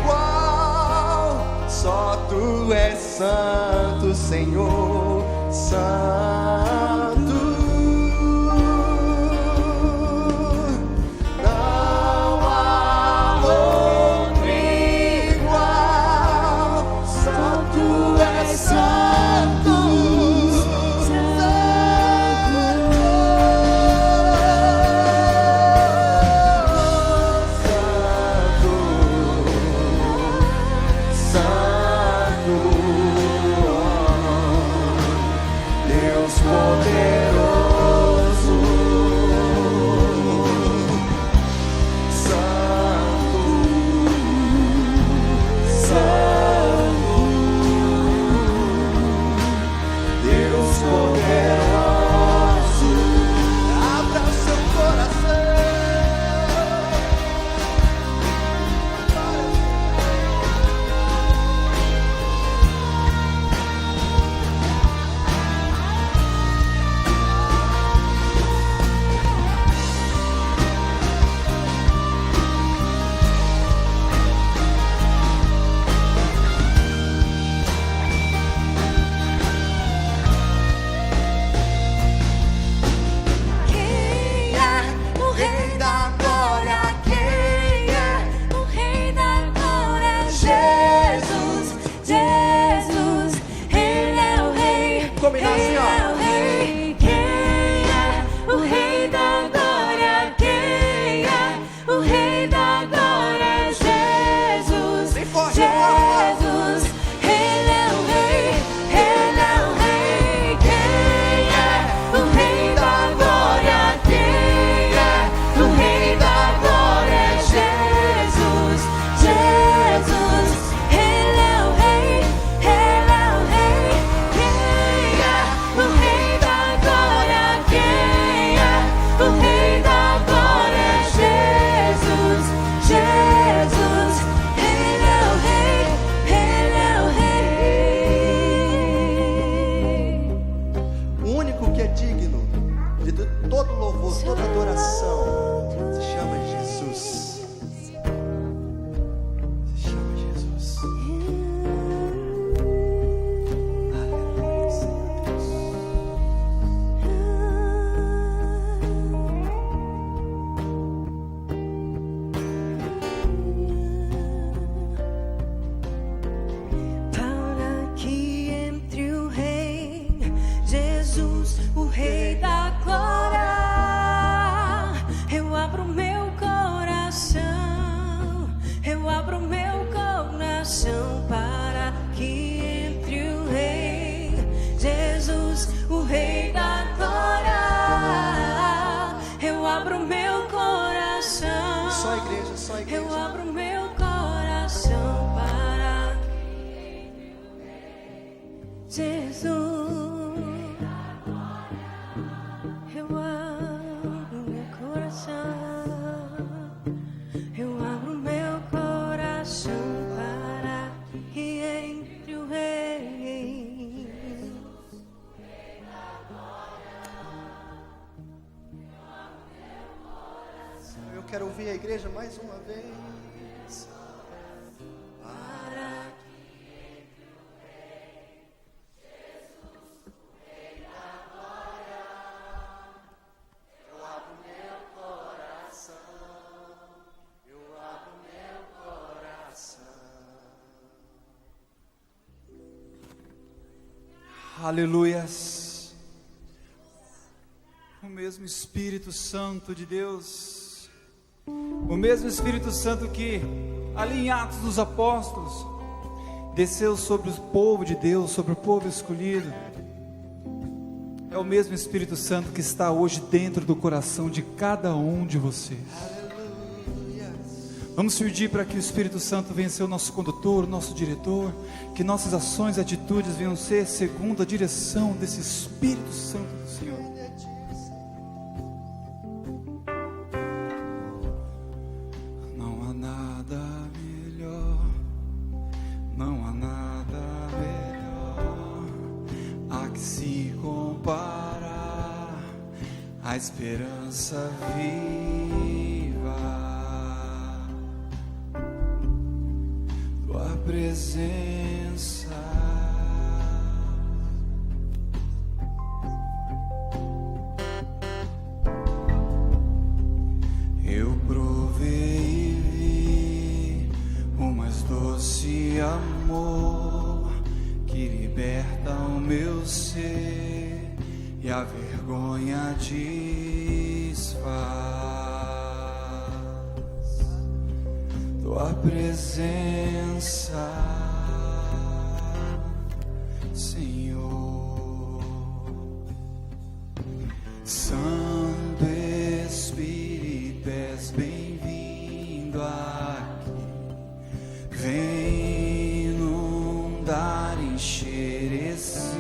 igual, só Tu és santo, Senhor, santo. Eu abro meu coração para Jesus. Eu abro meu coração. Eu abro meu coração para que entre o Rei. Eu quero ouvir a igreja mais uma vez. Aleluias. O mesmo Espírito Santo de Deus, o mesmo Espírito Santo que ali em Atos dos Apóstolos desceu sobre o povo de Deus, sobre o povo escolhido, é o mesmo Espírito Santo que está hoje dentro do coração de cada um de vocês. Vamos pedir para que o Espírito Santo venha ser o nosso condutor, o nosso diretor, que nossas ações e atitudes venham ser segundo a direção desse Espírito Santo do Senhor. Não há nada melhor, não há nada melhor a que se comparar a esperança viva. Tua presença, eu provei e vi o mais doce amor que liberta o meu ser e a vergonha desfaz. Tua presença, Senhor. Santo Espírito, és bem-vindo aqui. Vem inundar, encher esse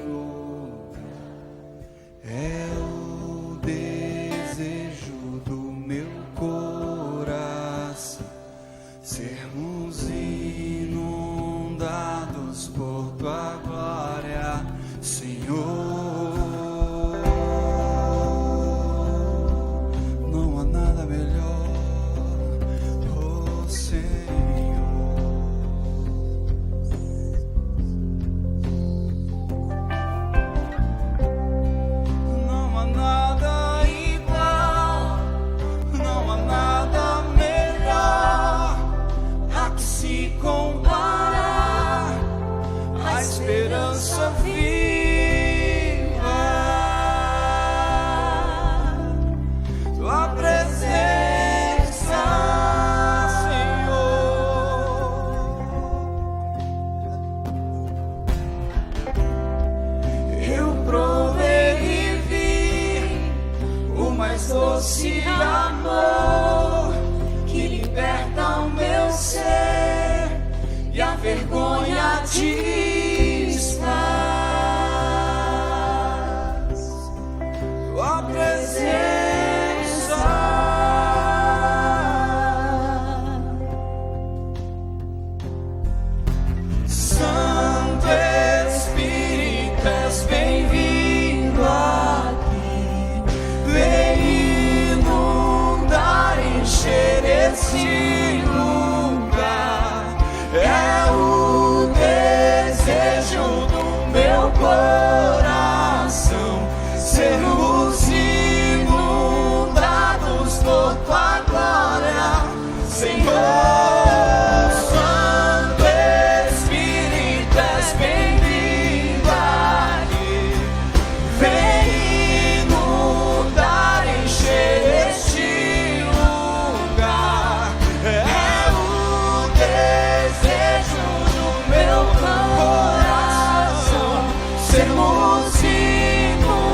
lugar. É o desejo do meu coração sermos inundados por tua glória, Senhor. Não há nada melhor, oh Senhor. Não há nada igual, não há nada melhor a que se comparar a esperança viva. Tua presença, Senhor. Eu provei e vi o mais doce amor que liberta o meu ser e a vergonha desfaz. Tua presença, Santo Espírito, és bem-vindo aqui. Vem inundar, encher esse lugar. É o desejo do meu coração sermos inundados por tua glória, Senhor. Santo Espírito, és bem-vindo aqui. Vem inundar, encher este lugar. É o desejo do meu coração sermos inundados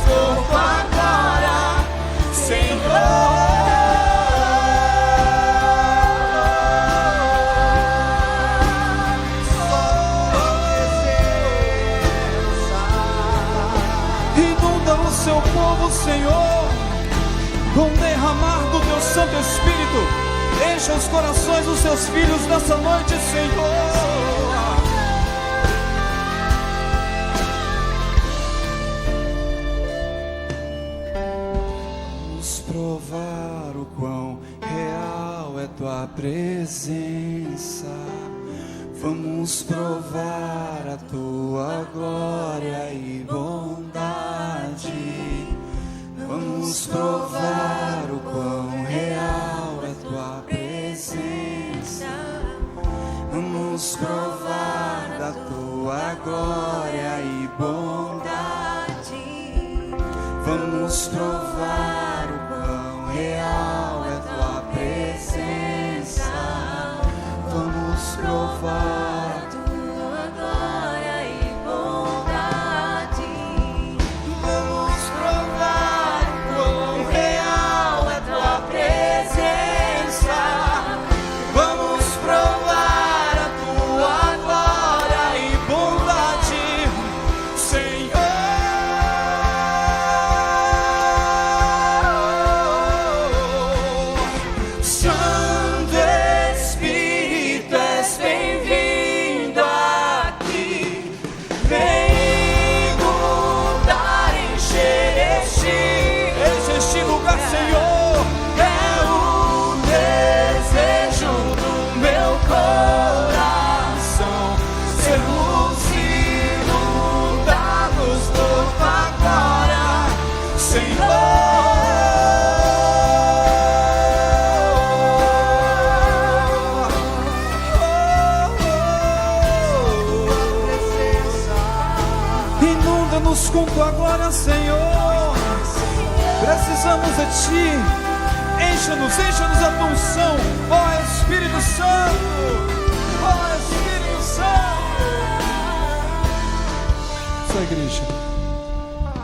por tua glória, Senhor. Inunda o seu povo, Senhor, com o derramar do teu Santo Espírito. Encha os corações dos seus filhos nessa noite, Senhor. Vamos provar o quão real é tua presença. Vamos provar a tua glória e bondade. Vamos provar o quão real é tua presença. Vamos provar da tua glória e bondade. Vamos provar o pão real, é tua presença. Vamos provar tua glória e bondade. Vamos provar o quão real é tua presença. Vamos provar a tua glória e bondade, Senhor. Santo Espírito, és bem-vindo aqui. Vem mudar, encher este lugar, Senhor. É o desejo do meu coração, sermos inundados por tua glória, Senhor. Inunda-nos com tua glória, Senhor. Precisamos de ti. Encha-nos a tua unção, ó Espírito Santo, ó Espírito Santo. Sua igreja.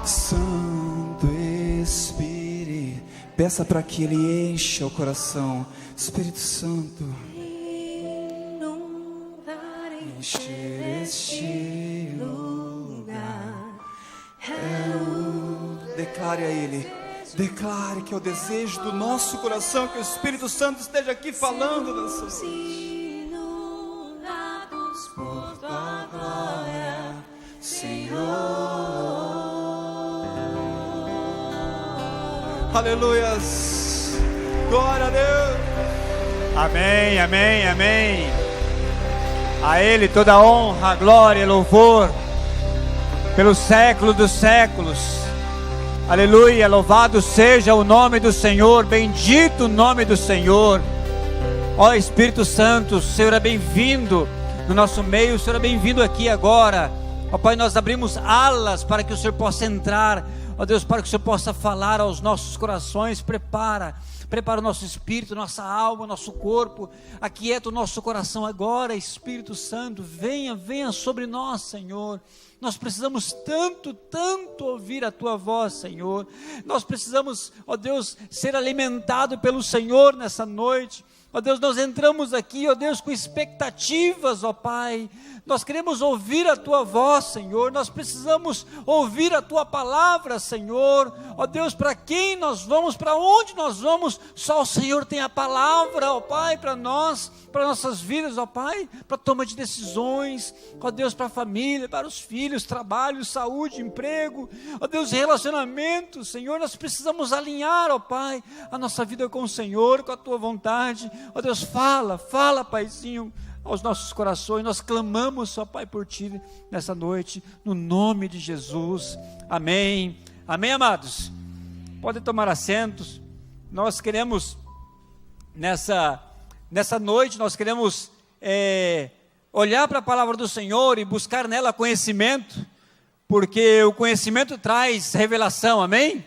Santo Espírito, peça para que Ele encha o coração. Espírito Santo, Inundar, encher este lugar. Declare a Ele. Declare que é o desejo do nosso coração, que o Espírito Santo esteja aqui falando nessa noite. inundados por tua glória, Senhor. Aleluias. Glória a Deus. Amém, amém, amém. A Ele toda a honra, glória e louvor pelo século dos séculos. Aleluia, louvado seja o nome do Senhor, bendito o nome do Senhor. Ó Espírito Santo, o Senhor é bem-vindo no nosso meio, o Senhor é bem-vindo aqui agora. Ó Pai, nós abrimos alas para que o Senhor possa entrar, ó Deus, para que o Senhor possa falar aos nossos corações. Prepara o nosso espírito, nossa alma, nosso corpo, aquieta o nosso coração agora. Espírito Santo, venha sobre nós, Senhor. Nós precisamos tanto ouvir a Tua voz, Senhor. Nós precisamos, ó Deus, ser alimentado pelo Senhor nessa noite. Ó Deus, nós entramos aqui, ó Deus, com expectativas, ó Pai. Nós queremos ouvir a Tua voz, Senhor. Nós precisamos ouvir a Tua palavra, Senhor. Ó Deus, para quem nós vamos, para onde nós vamos, só o Senhor tem a palavra, ó Pai, para nós, para nossas vidas, ó Pai, para toma de decisões, ó Deus, para a família, para os filhos, trabalho, saúde, emprego, ó Deus, relacionamento, Senhor. Nós precisamos alinhar, ó Pai, a nossa vida com o Senhor, com a Tua vontade. Ó Deus, fala, Paizinho, aos nossos corações. Nós clamamos, ó Pai, por Ti nessa noite, no nome de Jesus, amém, amém, amados. Podem tomar assentos. Nós queremos, nessa noite, nós queremos olhar para a palavra do Senhor e buscar nela conhecimento, porque o conhecimento traz revelação, amém?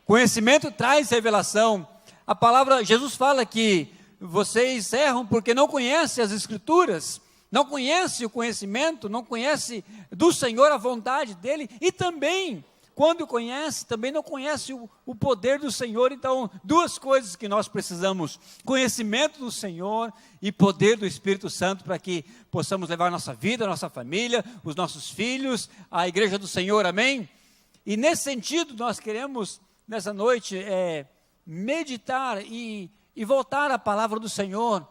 Conhecimento traz revelação. A palavra, Jesus fala que vocês erram porque não conhecem as Escrituras, não conhecem o conhecimento, não conhecem do Senhor a vontade dEle, e também, quando conhece, também não conhece o poder do Senhor. Então, duas coisas que nós precisamos: conhecimento do Senhor e poder do Espírito Santo, para que possamos levar nossa vida, nossa família, os nossos filhos, à igreja do Senhor, amém? E nesse sentido, nós queremos, nessa noite, meditar e voltar à palavra do Senhor,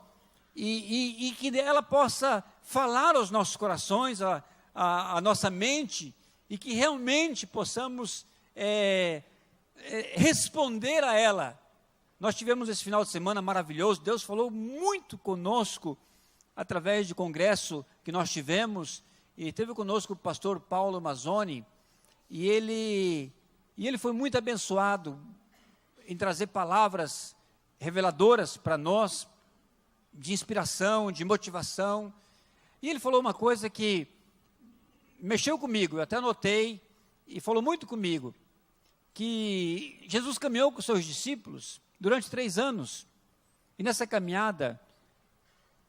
e que ela possa falar aos nossos corações, à nossa mente, e que realmente possamos responder a ela. Nós tivemos esse final de semana maravilhoso. Deus falou muito conosco através de congresso que nós tivemos, e teve conosco o pastor Paulo Mazzoni, e ele foi muito abençoado em trazer palavras reveladoras para nós, de inspiração, de motivação. E ele falou uma coisa que mexeu comigo, eu até anotei, e falou muito comigo, que Jesus caminhou com seus discípulos durante 3 anos, e nessa caminhada,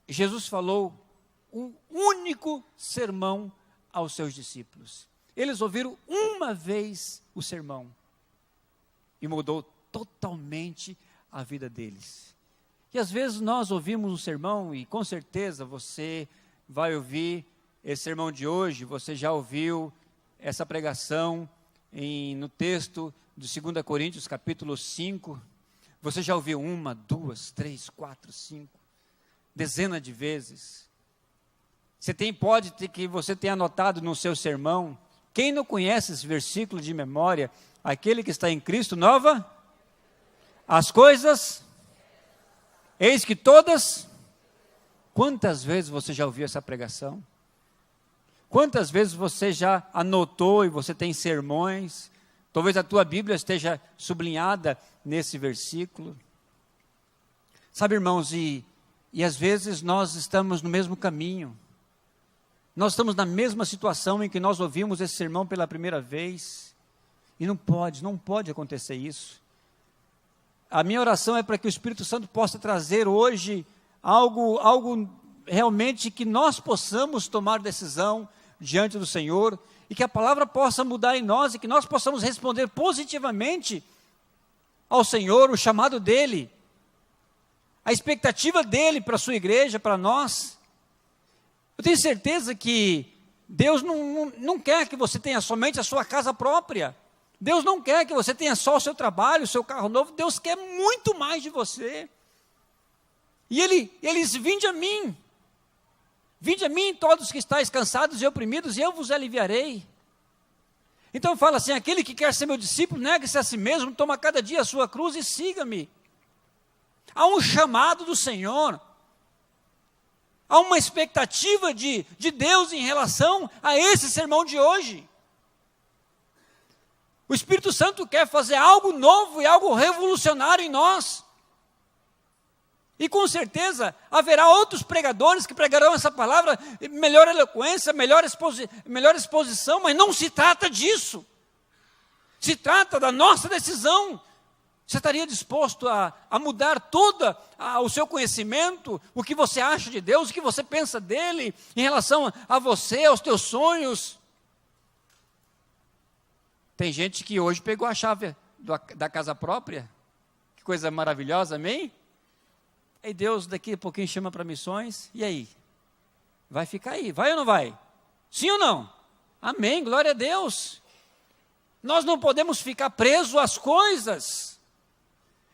Jesus falou um único sermão aos seus discípulos. Eles ouviram uma vez o sermão, e mudou totalmente a vida deles. E às vezes nós ouvimos um sermão, e com certeza você vai ouvir esse sermão de hoje, você já ouviu essa pregação no texto de 2 Coríntios capítulo 5, você já ouviu 1, 2, 3, 4, 5, dezenas de vezes. Pode ter que você tenha anotado no seu sermão. Quem não conhece esse versículo de memória, aquele que está em Cristo, nova, as coisas, eis que todas, quantas vezes você já ouviu essa pregação? Quantas vezes você já anotou e você tem sermões? Talvez a tua Bíblia esteja sublinhada nesse versículo. Sabe, irmãos, e às vezes nós estamos no mesmo caminho. Nós estamos na mesma situação em que nós ouvimos esse sermão pela primeira vez. E não pode acontecer isso. A minha oração é para que o Espírito Santo possa trazer hoje algo realmente que nós possamos tomar decisão diante do Senhor, e que a palavra possa mudar em nós, e que nós possamos responder positivamente ao Senhor, o chamado dEle, a expectativa dEle para a sua igreja, para nós. Eu tenho certeza que Deus não quer que você tenha somente a sua casa própria, Deus não quer que você tenha só o seu trabalho, o seu carro novo, Deus quer muito mais de você. E Ele diz: vinde a mim todos que estáis cansados e oprimidos, e eu vos aliviarei. Então fala assim: aquele que quer ser meu discípulo, negue-se a si mesmo, toma cada dia a sua cruz e siga-me. Há um chamado do Senhor, há uma expectativa de Deus em relação a esse sermão de hoje. O Espírito Santo quer fazer algo novo e algo revolucionário em nós. E com certeza haverá outros pregadores que pregarão essa palavra, melhor eloquência, melhor exposição, mas não se trata disso. Se trata da nossa decisão. Você estaria disposto a mudar todo o seu conhecimento, o que você acha de Deus, o que você pensa dEle, em relação a você, aos teus sonhos? Tem gente que hoje pegou a chave da casa própria. Que coisa maravilhosa, amém? Aí Deus daqui a pouquinho chama para missões, e aí? Vai ficar aí, vai ou não vai? Sim ou não? Amém, glória a Deus. Nós não podemos ficar presos às coisas.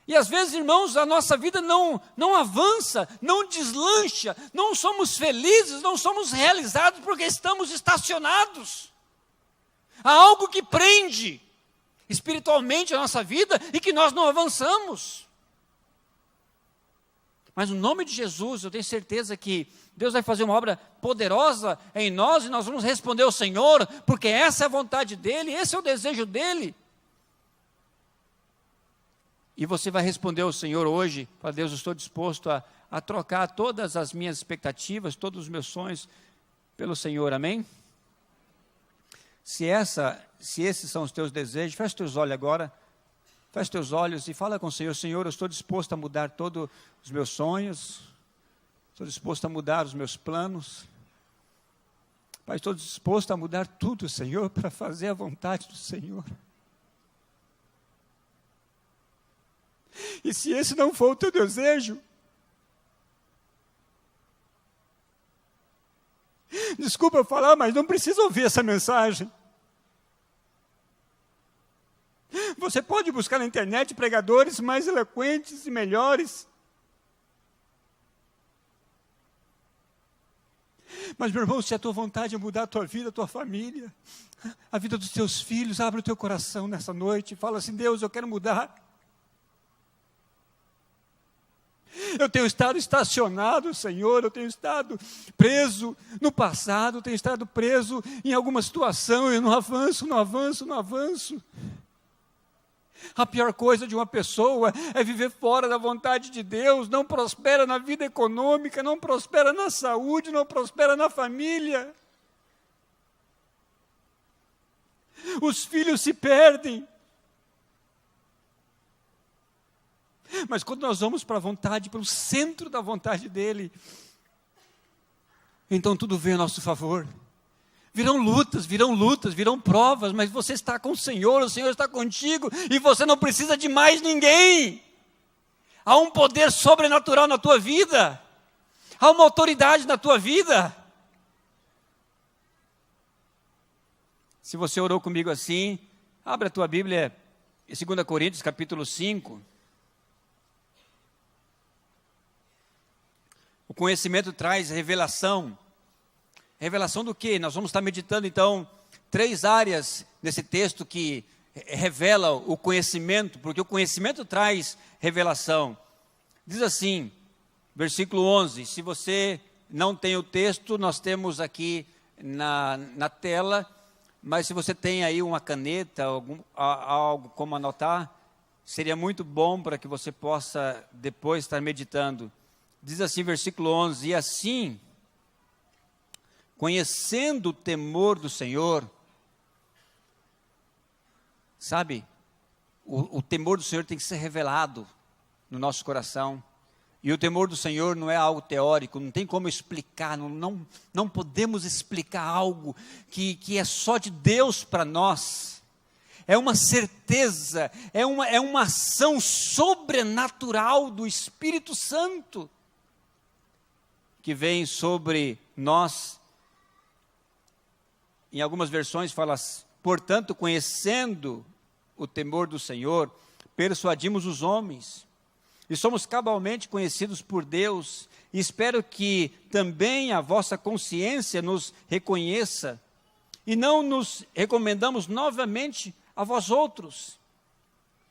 E às vezes, irmãos, a nossa vida não avança, não deslancha, não somos felizes, não somos realizados porque estamos estacionados. Há algo que prende espiritualmente a nossa vida e que nós não avançamos. Mas no nome de Jesus, eu tenho certeza que Deus vai fazer uma obra poderosa em nós, e nós vamos responder ao Senhor, porque essa é a vontade dEle, esse é o desejo dEle. E você vai responder ao Senhor hoje: para Deus, eu estou disposto a trocar todas as minhas expectativas, todos os meus sonhos pelo Senhor, amém? Se esses são os teus desejos, fecha os teus olhos agora. Feche teus olhos e fala com o Senhor: Senhor, eu estou disposto a mudar todos os meus sonhos, estou disposto a mudar os meus planos, Pai, estou disposto a mudar tudo, Senhor, para fazer a vontade do Senhor. E se esse não for o teu desejo, desculpa eu falar, mas não precisa ouvir essa mensagem. Você pode buscar na internet pregadores mais eloquentes e melhores. Mas, meu irmão, se a tua vontade é mudar a tua vida, a tua família, a vida dos teus filhos, abre o teu coração nessa noite e fala assim: Deus, eu quero mudar. Eu tenho estado estacionado, Senhor, eu tenho estado preso no passado, eu tenho estado preso em alguma situação, eu não avanço. A pior coisa de uma pessoa é viver fora da vontade de Deus, não prospera na vida econômica, não prospera na saúde, não prospera na família. Os filhos se perdem. Mas quando nós vamos para a vontade, para o centro da vontade dEle, então tudo vem a nosso favor. Virão lutas, virão provas, mas você está com o Senhor está contigo, e você não precisa de mais ninguém. Há um poder sobrenatural na tua vida, há uma autoridade na tua vida. Se você orou comigo assim, abre a tua Bíblia em 2 Coríntios capítulo 5. O conhecimento traz revelação. Revelação do quê? Nós vamos estar meditando, então, 3 áreas nesse texto que revela o conhecimento, porque o conhecimento traz revelação. Diz assim, versículo 11, se você não tem o texto, nós temos aqui na tela, mas se você tem aí uma caneta, algo como anotar, seria muito bom para que você possa depois estar meditando. Diz assim, versículo 11, e assim, conhecendo o temor do Senhor, sabe, o temor do Senhor tem que ser revelado no nosso coração, e o temor do Senhor não é algo teórico, não tem como explicar, não podemos explicar algo que é só de Deus para nós, é uma certeza, é uma ação sobrenatural do Espírito Santo, que vem sobre nós. Em algumas versões fala, portanto, conhecendo o temor do Senhor, persuadimos os homens, e somos cabalmente conhecidos por Deus, e espero que também a vossa consciência nos reconheça, e não nos recomendamos novamente a vós outros.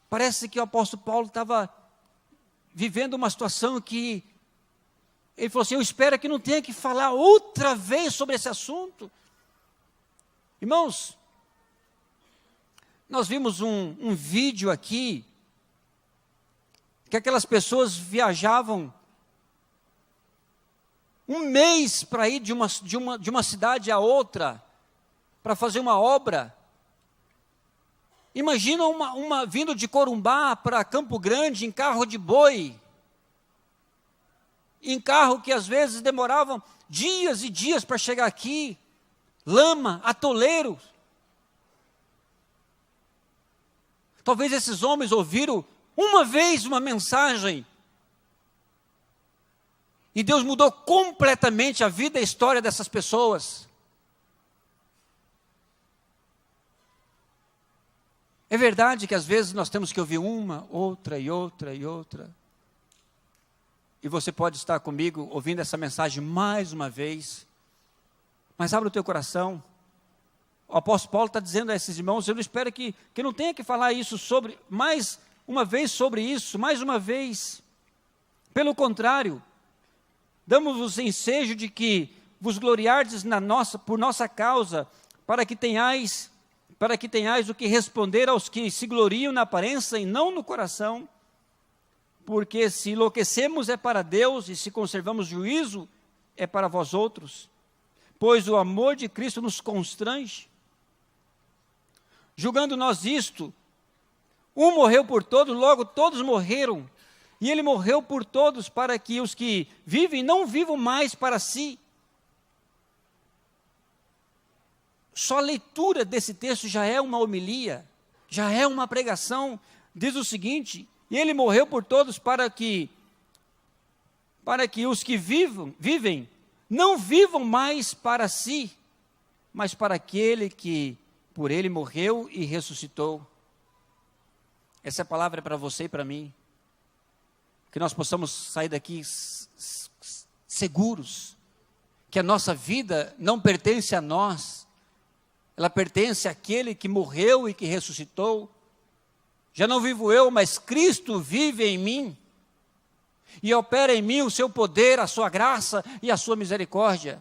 Parece que o apóstolo Paulo estava vivendo uma situação que ele falou assim, eu espero que não tenha que falar outra vez sobre esse assunto. Irmãos, nós vimos um vídeo aqui, que aquelas pessoas viajavam um mês para ir de uma cidade a outra, para fazer uma obra. Imagina uma vindo de Corumbá para Campo Grande em carro de boi, em carro que às vezes demoravam dias e dias para chegar aqui, lama, atoleiro. Talvez esses homens ouviram uma vez uma mensagem, e Deus mudou completamente a vida e a história dessas pessoas. É verdade que às vezes nós temos que ouvir uma, outra e outra e outra. E você pode estar comigo ouvindo essa mensagem mais uma vez. Mas abre o teu coração. O apóstolo Paulo está dizendo a esses irmãos, eu espero que não tenha que falar isso mais uma vez sobre isso, mais uma vez. Pelo contrário, damos-vos ensejo de que vos gloriardes por nossa causa, para que tenhais o que responder aos que se gloriam na aparência e não no coração. Porque se enlouquecemos é para Deus, e se conservamos juízo é para vós outros. Pois o amor de Cristo nos constrange. Julgando nós isto, um morreu por todos, logo todos morreram. E ele morreu por todos, para que os que vivem não vivam mais para si. Só a leitura desse texto já é uma homilia, já é uma pregação. Diz o seguinte, e ele morreu por todos para que os que vivem não vivam mais para si, mas para aquele que por ele morreu e ressuscitou. Essa palavra é para você e para mim. Que nós possamos sair daqui seguros, que a nossa vida não pertence a nós, ela pertence àquele que morreu e que ressuscitou. Já não vivo eu, mas Cristo vive em mim, e opera em mim o seu poder, a sua graça e a sua misericórdia.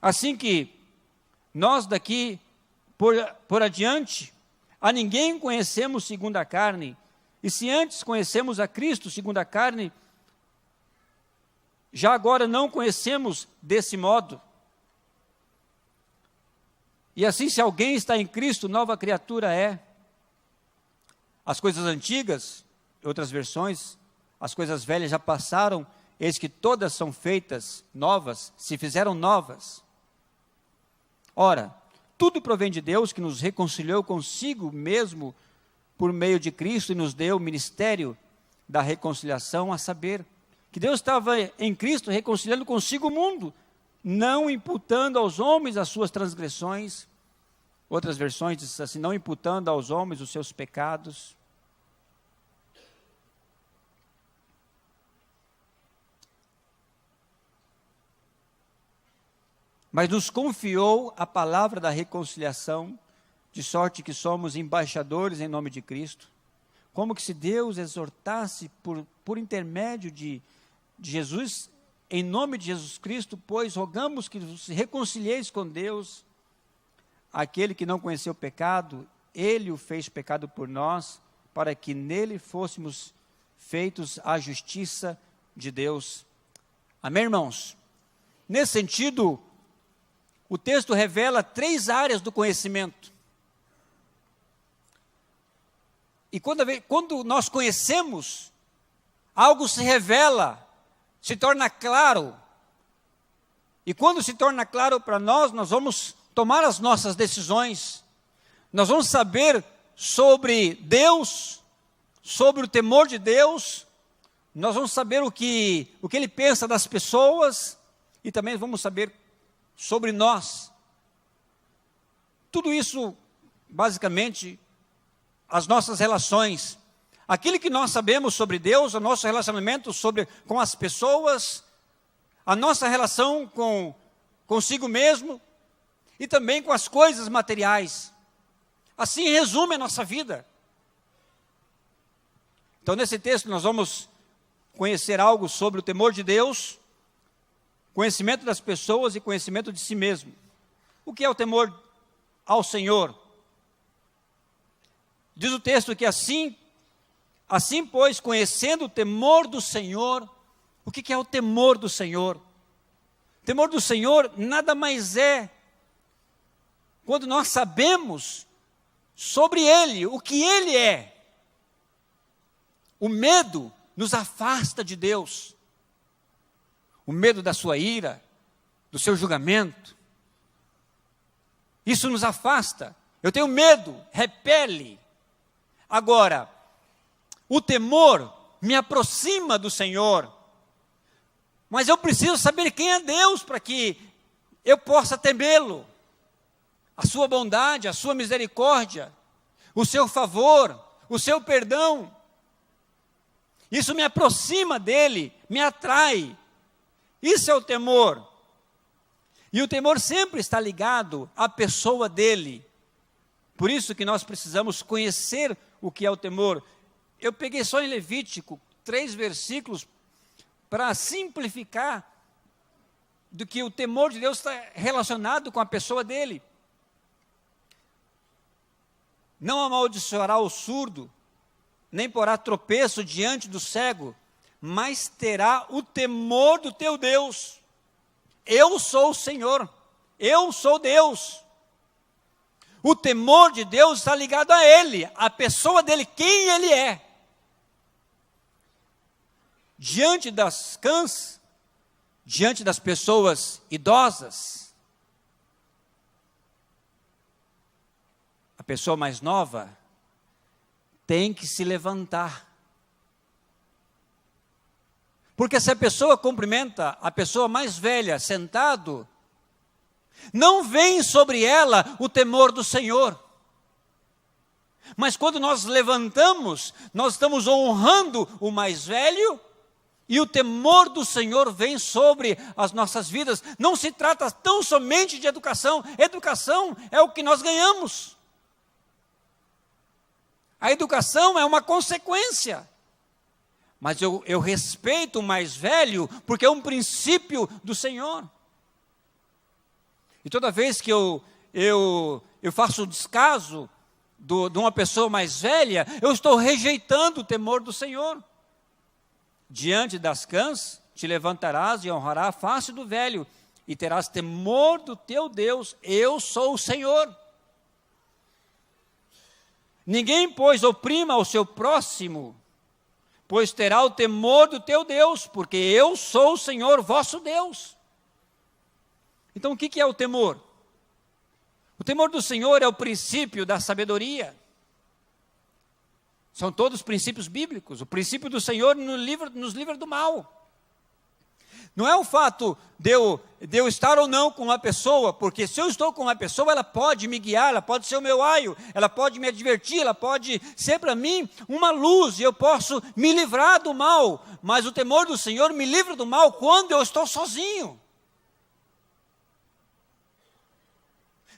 Assim que nós daqui por adiante a ninguém conhecemos segundo a carne. E se antes conhecemos a Cristo segundo a carne, já agora não conhecemos desse modo. E assim, se alguém está em Cristo, nova criatura é. As coisas antigas, outras versões, as coisas velhas já passaram, eis que todas são feitas novas, se fizeram novas. Ora, tudo provém de Deus, que nos reconciliou consigo mesmo por meio de Cristo e nos deu o ministério da reconciliação, a saber, que Deus estava em Cristo reconciliando consigo o mundo, não imputando aos homens as suas transgressões. Outras versões dizem assim, não imputando aos homens os seus pecados. Mas nos confiou a palavra da reconciliação, de sorte que somos embaixadores em nome de Cristo, como que se Deus exortasse por intermédio de Jesus, em nome de Jesus Cristo, pois rogamos que vos reconcilieis com Deus. Aquele que não conheceu o pecado, Ele o fez pecado por nós, para que nele fôssemos feitos a justiça de Deus. Amém, irmãos? Nesse sentido, o texto revela 3 áreas do conhecimento. E quando nós conhecemos, algo se revela, se torna claro. E quando se torna claro para nós, nós vamos tomar as nossas decisões. Nós vamos saber sobre Deus, sobre o temor de Deus. Nós vamos saber o que Ele pensa das pessoas. E também vamos saber sobre nós. Tudo isso, basicamente, as nossas relações, aquilo que nós sabemos sobre Deus, o nosso relacionamento com as pessoas, a nossa relação consigo mesmo e também com as coisas materiais. Assim resume a nossa vida. Então, nesse texto, nós vamos conhecer algo sobre o temor de Deus, conhecimento das pessoas e conhecimento de si mesmo. O que é o temor ao Senhor? Diz o texto que assim, pois, conhecendo o temor do Senhor, o que é o temor do Senhor? O temor do Senhor nada mais é quando nós sabemos sobre Ele, o que Ele é. O medo nos afasta de Deus. O medo da sua ira, do seu julgamento. Isso nos afasta. Eu tenho medo, repele. Agora, o temor me aproxima do Senhor, mas eu preciso saber quem é Deus para que eu possa temê-lo, a sua bondade, a sua misericórdia, o seu favor, o seu perdão. Isso me aproxima dele, me atrai. Isso é o temor. E o temor sempre está ligado à pessoa dele. Por isso que nós precisamos conhecer o que é o temor. Eu peguei só em Levítico 3 versículos para simplificar do que o temor de Deus está relacionado com a pessoa dele. Não amaldiçoará o surdo, nem porá tropeço diante do cego, mas terá o temor do teu Deus. Eu sou o Senhor, eu sou Deus. O temor de Deus está ligado a Ele, a pessoa dele, quem Ele é. Diante das cãs, diante das pessoas idosas, a pessoa mais nova tem que se levantar. Porque se a pessoa cumprimenta a pessoa mais velha sentado, não vem sobre ela o temor do Senhor. Mas quando nós levantamos, nós estamos honrando o mais velho, e o temor do Senhor vem sobre as nossas vidas. Não se trata tão somente de educação. Educação é o que nós ganhamos. A educação é uma consequência. Mas eu respeito o mais velho, porque é um princípio do Senhor. E toda vez que eu faço descaso de uma pessoa mais velha, eu estou rejeitando o temor do Senhor. Diante das cãs te levantarás e honrarás a face do velho, e terás temor do teu Deus, eu sou o Senhor. Ninguém, pois, oprima o seu próximo, pois terá o temor do teu Deus, porque eu sou o Senhor vosso Deus. Então o que é o temor? O temor do Senhor é o princípio da sabedoria. São todos princípios bíblicos. O princípio do Senhor nos livra do mal. Não é o fato de eu estar ou não com uma pessoa, porque se eu estou com uma pessoa, ela pode me guiar, ela pode ser o meu aio, ela pode me advertir, ela pode ser para mim uma luz, e eu posso me livrar do mal. Mas o temor do Senhor me livra do mal quando eu estou sozinho.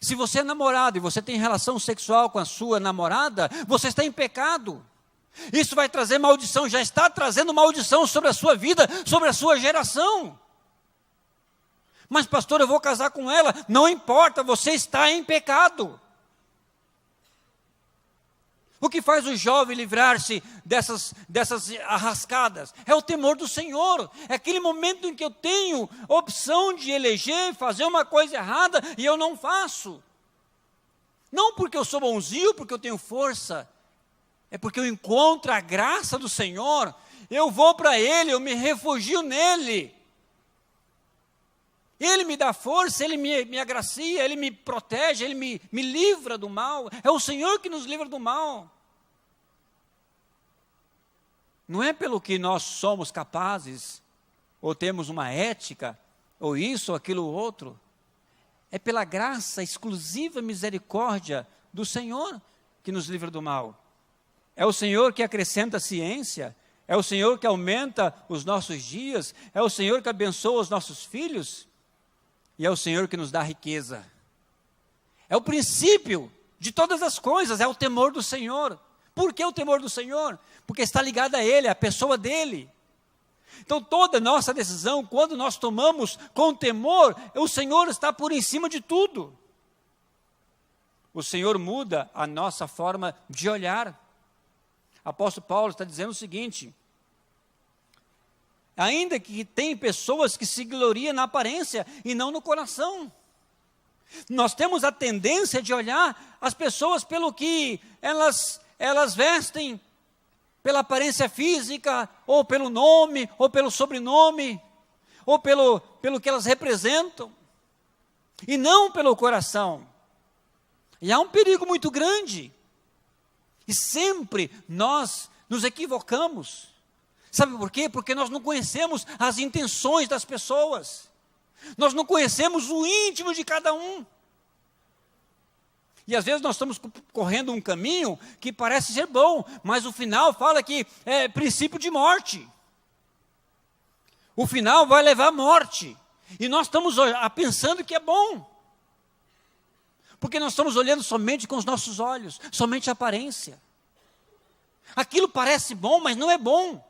Se você é namorado e você tem relação sexual com a sua namorada, você está em pecado. Isso vai trazer maldição, já está trazendo maldição sobre a sua vida, sobre a sua geração. Mas pastor, eu vou casar com ela. Não importa, você está em pecado. O que faz o jovem livrar-se dessas arrascadas? É o temor do Senhor. É aquele momento em que eu tenho opção de eleger, fazer uma coisa errada e eu não faço. Não porque eu sou bonzinho, porque eu tenho força. É porque eu encontro a graça do Senhor. Eu vou para Ele, eu me refugio nele. Ele me dá força, Ele me agracia, Ele me protege, Ele me livra do mal. É o Senhor que nos livra do mal. Não é pelo que nós somos capazes, ou temos uma ética, ou isso, ou aquilo, ou outro. É pela graça, exclusiva misericórdia do Senhor que nos livra do mal. É o Senhor que acrescenta a ciência, é o Senhor que aumenta os nossos dias, é o Senhor que abençoa os nossos filhos, e é o Senhor que nos dá riqueza. É o princípio de todas as coisas, é o temor do Senhor. Por que o temor do Senhor? Porque está ligado a Ele, a pessoa dEle. Então toda nossa decisão, quando nós tomamos com temor, o Senhor está por em cima de tudo. O Senhor muda a nossa forma de olhar. Apóstolo Paulo está dizendo o seguinte: ainda que tem pessoas que se gloriam na aparência e não no coração. Nós temos a tendência de olhar as pessoas pelo que elas vestem, pela aparência física, ou pelo nome, ou pelo sobrenome, ou pelo que elas representam, e não pelo coração. E há um perigo muito grande. E sempre nós nos equivocamos. Sabe por quê? Porque nós não conhecemos as intenções das pessoas. Nós não conhecemos o íntimo de cada um. E às vezes nós estamos correndo um caminho que parece ser bom, mas o final fala que é princípio de morte. O final vai levar à morte. E nós estamos pensando que é bom. Porque nós estamos olhando somente com os nossos olhos, somente a aparência. Aquilo parece bom, mas não é bom.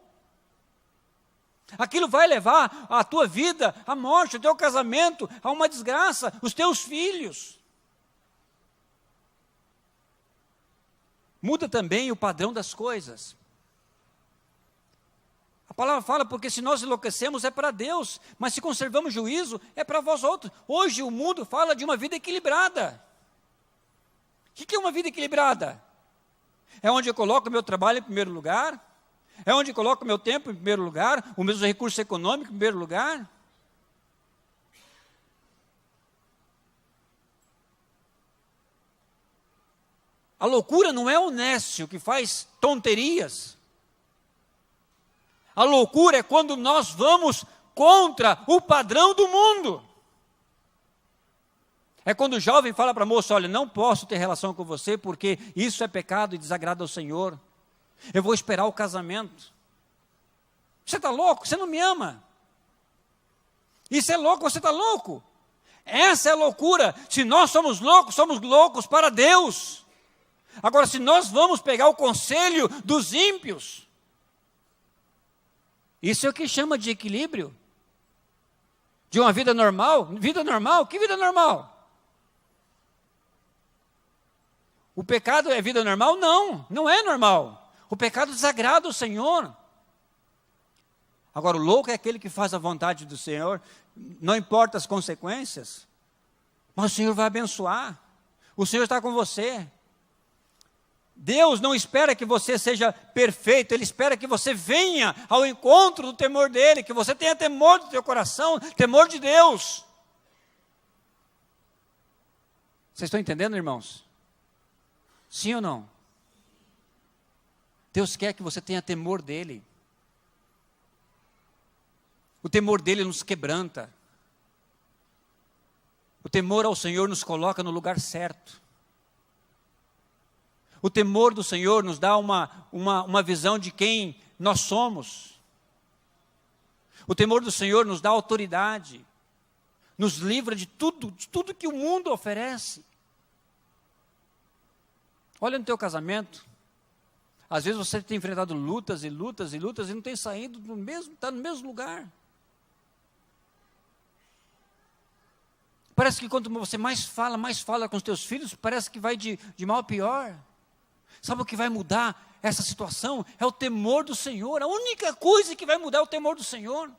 Aquilo vai levar a tua vida à morte, o teu casamento, a uma desgraça, os teus filhos. Muda também o padrão das coisas. A palavra fala, porque se nós enlouquecemos é para Deus, mas se conservamos juízo é para vós outros. Hoje o mundo fala de uma vida equilibrada. O que é uma vida equilibrada? É onde eu coloco o meu trabalho em primeiro lugar, é onde eu coloco o meu tempo em primeiro lugar, os meus recursos econômicos em primeiro lugar. A loucura não é o nécio que faz tonterias. A loucura é quando nós vamos contra o padrão do mundo. É quando o jovem fala para a moça: olha, não posso ter relação com você porque isso é pecado e desagrada ao Senhor. Eu vou esperar o casamento. Você está louco? Você não me ama. Isso é louco, você está louco. Essa é a loucura. Se nós somos loucos para Deus. Agora, se nós vamos pegar o conselho dos ímpios, isso é o que chama de equilíbrio. De uma vida normal. Vida normal? Que vida normal? O pecado é vida normal? Não, não é normal. O pecado desagrada o Senhor. Agora, o louco é aquele que faz a vontade do Senhor, não importa as consequências, mas o Senhor vai abençoar. O Senhor está com você. Deus não espera que você seja perfeito, Ele espera que você venha ao encontro do temor dEle, que você tenha temor do teu coração, temor de Deus. Vocês estão entendendo, irmãos? Sim ou não? Deus quer que você tenha temor dEle. O temor dEle nos quebranta. O temor ao Senhor nos coloca no lugar certo. O temor do Senhor nos dá uma visão de quem nós somos. O temor do Senhor nos dá autoridade. Nos livra de tudo que o mundo oferece. Olha no teu casamento. Às vezes você tem enfrentado lutas e lutas e lutas e não tem saído do mesmo, está no mesmo lugar. Parece que quanto você mais fala com os teus filhos, parece que vai de mal a pior. Sabe o que vai mudar essa situação? É o temor do Senhor. A única coisa que vai mudar é o temor do Senhor.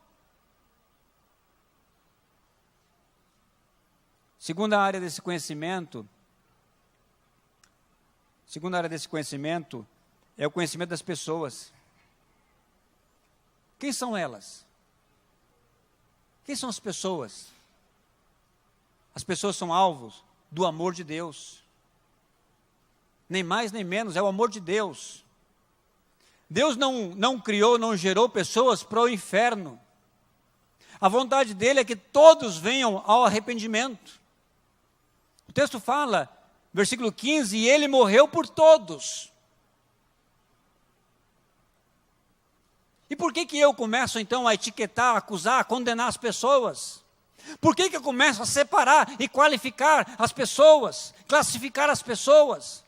Segunda área desse conhecimento é o conhecimento das pessoas. Quem são elas? Quem são as pessoas? As pessoas são alvos do amor de Deus. Nem mais nem menos, é o amor de Deus. Deus não criou, não gerou pessoas para o inferno. A vontade dele é que todos venham ao arrependimento. O texto fala, versículo 15, e ele morreu por todos. E por que eu começo então a etiquetar, acusar, condenar as pessoas? Por que eu começo a separar e qualificar as pessoas, classificar as pessoas?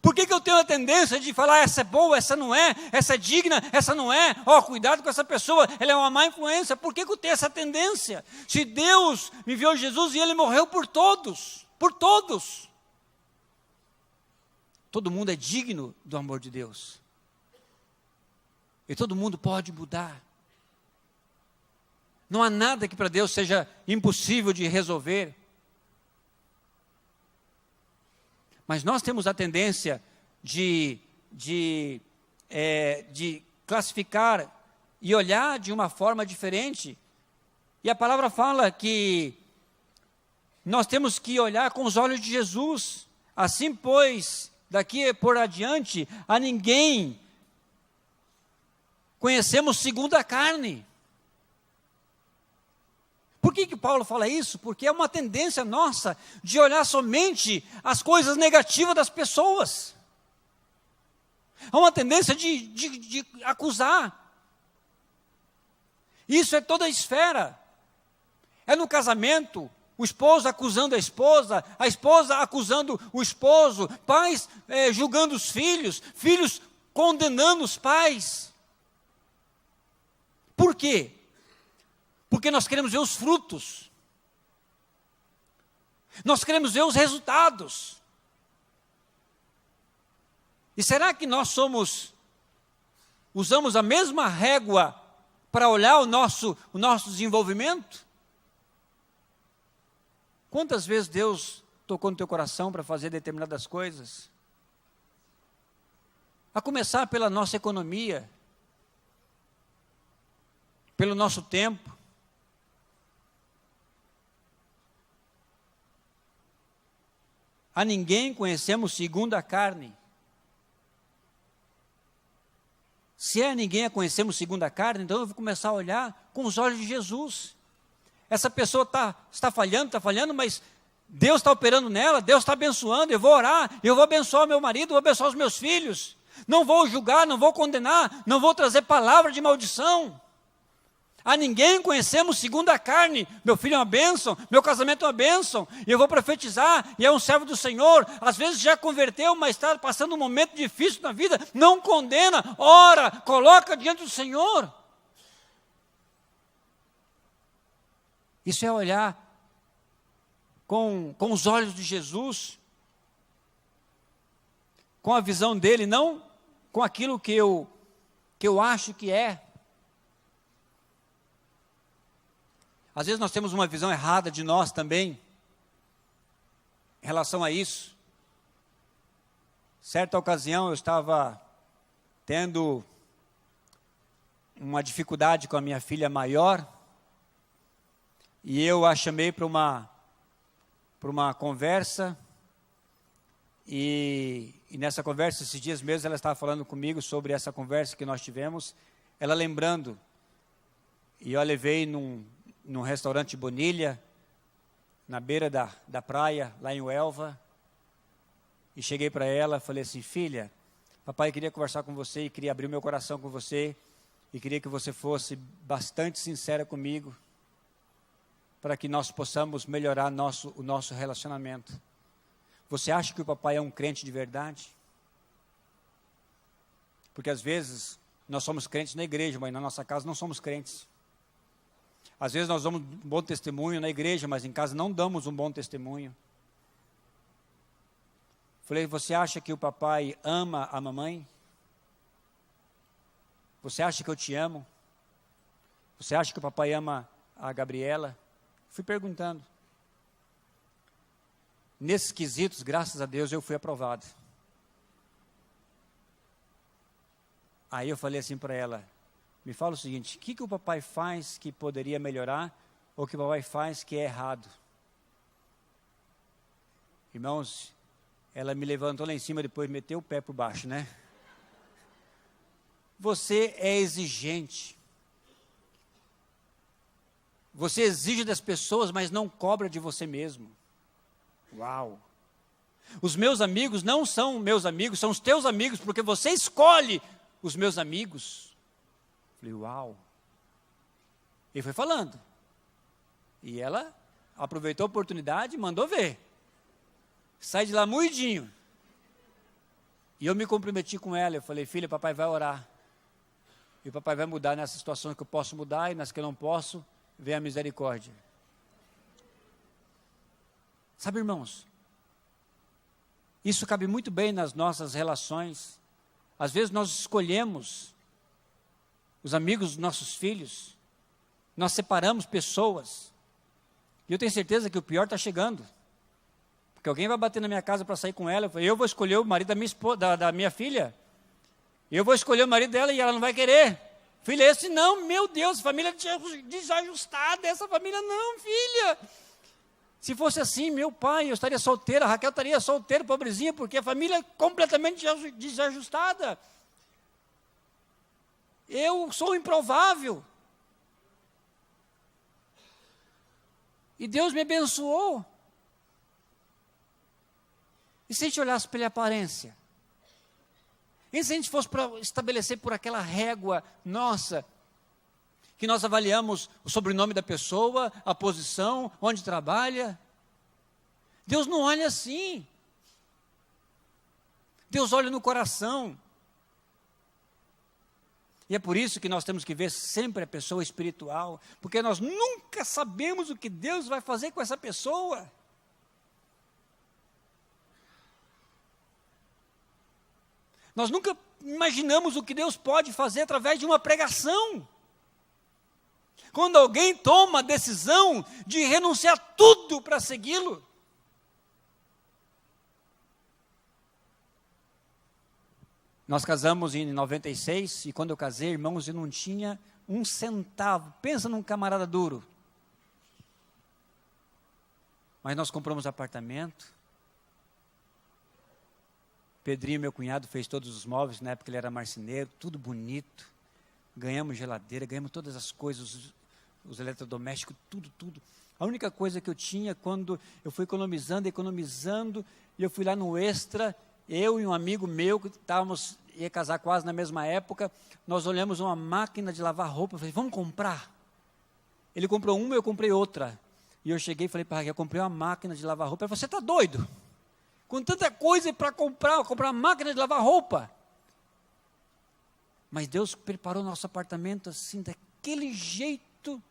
Por que eu tenho a tendência de falar, essa é boa, essa não é, essa é digna, essa não é, cuidado com essa pessoa, ela é uma má influência? Por que eu tenho essa tendência? Se Deus enviou Jesus e Ele morreu por todos, todo mundo é digno do amor de Deus, e todo mundo pode mudar, não há nada que para Deus seja impossível de resolver. Mas nós temos a tendência de classificar e olhar de uma forma diferente. E a palavra fala que nós temos que olhar com os olhos de Jesus. Assim, pois, daqui por adiante, a ninguém conhecemos segundo a carne. Por que Paulo fala isso? Porque é uma tendência nossa de olhar somente as coisas negativas das pessoas. É uma tendência de acusar. Isso é toda a esfera. É no casamento, o esposo acusando a esposa acusando o esposo, pais julgando os filhos, filhos condenando os pais. Por quê? Porque nós queremos ver os frutos. Nós queremos ver os resultados. E será que nós usamos a mesma régua para olhar o nosso desenvolvimento? Quantas vezes Deus tocou no teu coração para fazer determinadas coisas? A começar pela nossa economia, pelo nosso tempo. A ninguém conhecemos segundo a carne. Se a ninguém a conhecemos segundo a carne, então eu vou começar a olhar com os olhos de Jesus. Essa pessoa está falhando, mas Deus está operando nela, Deus está abençoando, eu vou orar, eu vou abençoar o meu marido, vou abençoar os meus filhos. Não vou julgar, não vou condenar, não vou trazer palavra de maldição. A ninguém conhecemos segundo a carne. Meu filho é uma bênção, meu casamento é uma bênção, e eu vou profetizar, e é um servo do Senhor, às vezes já converteu, mas está passando um momento difícil na vida, não condena, ora, coloca diante do Senhor. Isso é olhar com os olhos de Jesus. com a visão dele, não com aquilo que eu acho que é. Às vezes nós temos uma visão errada de nós também, em relação a isso. Certa ocasião eu estava tendo uma dificuldade com a minha filha maior, e eu a chamei para uma conversa, e nessa conversa, esses dias mesmo, ela estava falando comigo sobre essa conversa que nós tivemos, ela lembrando, e eu a levei num restaurante de Bonilha, na beira da praia, lá em Uelva, e cheguei para ela, falei assim: filha, papai queria conversar com você, e queria abrir o meu coração com você, e queria que você fosse bastante sincera comigo, para que nós possamos melhorar o nosso relacionamento. Você acha que o papai é um crente de verdade? Porque às vezes nós somos crentes na igreja, mas na nossa casa não somos crentes. Às vezes nós damos um bom testemunho na igreja, mas em casa não damos um bom testemunho. Falei: você acha que o papai ama a mamãe? Você acha que eu te amo? Você acha que o papai ama a Gabriela? Fui perguntando. Nesses quesitos, graças a Deus, eu fui aprovado. Aí eu falei assim para ela: me fala o seguinte, o que o papai faz que poderia melhorar, ou o que o papai faz que é errado? Irmãos, ela me levantou lá em cima, depois meteu o pé por baixo, né? Você é exigente. Você exige das pessoas, mas não cobra de você mesmo. Uau! Os meus amigos não são meus amigos, são os teus amigos, porque você escolhe os meus amigos. Falei: uau! E foi falando. E ela aproveitou a oportunidade e mandou ver. Sai de lá moidinho. E eu me comprometi com ela, eu falei: filha, papai vai orar. E o papai vai mudar nessas situações que eu posso mudar, e nas que eu não posso, vem a misericórdia. Sabe, irmãos, isso cabe muito bem nas nossas relações. Às vezes nós escolhemos os amigos dos nossos filhos, nós separamos pessoas, e eu tenho certeza que o pior está chegando, porque alguém vai bater na minha casa para sair com ela, eu vou escolher o marido da minha esposa, da minha filha, eu vou escolher o marido dela e ela não vai querer. Filha, esse não, meu Deus, família desajustada, essa família não, filha. Se fosse assim, meu pai, eu estaria solteira, a Raquel estaria solteira, pobrezinha, porque a família é completamente desajustada. Eu sou improvável. E Deus me abençoou. E se a gente olhasse pela aparência? E se a gente fosse para estabelecer por aquela régua nossa, que nós avaliamos o sobrenome da pessoa, a posição, onde trabalha? Deus não olha assim. Deus olha no coração. E é por isso que nós temos que ver sempre a pessoa espiritual, porque nós nunca sabemos o que Deus vai fazer com essa pessoa. Nós nunca imaginamos o que Deus pode fazer através de uma pregação. Quando alguém toma a decisão de renunciar tudo para segui-lo. Nós casamos em 96, e quando eu casei, irmãos, eu não tinha um centavo. Pensa num camarada duro. Mas nós compramos apartamento. Pedrinho, meu cunhado, fez todos os móveis, na época ele era marceneiro, tudo bonito. Ganhamos geladeira, ganhamos todas as coisas, os eletrodomésticos, tudo. A única coisa que eu tinha, quando eu fui economizando, e eu fui lá no Extra, eu e um amigo meu, que ia casar quase na mesma época, nós olhamos uma máquina de lavar roupa, eu falei: vamos comprar? Ele comprou uma, eu comprei outra. E eu cheguei e falei para Raquel: eu comprei uma máquina de lavar roupa. Ela falou: você está doido? Com tanta coisa para comprar uma máquina de lavar roupa. Mas Deus preparou nosso apartamento assim, daquele jeito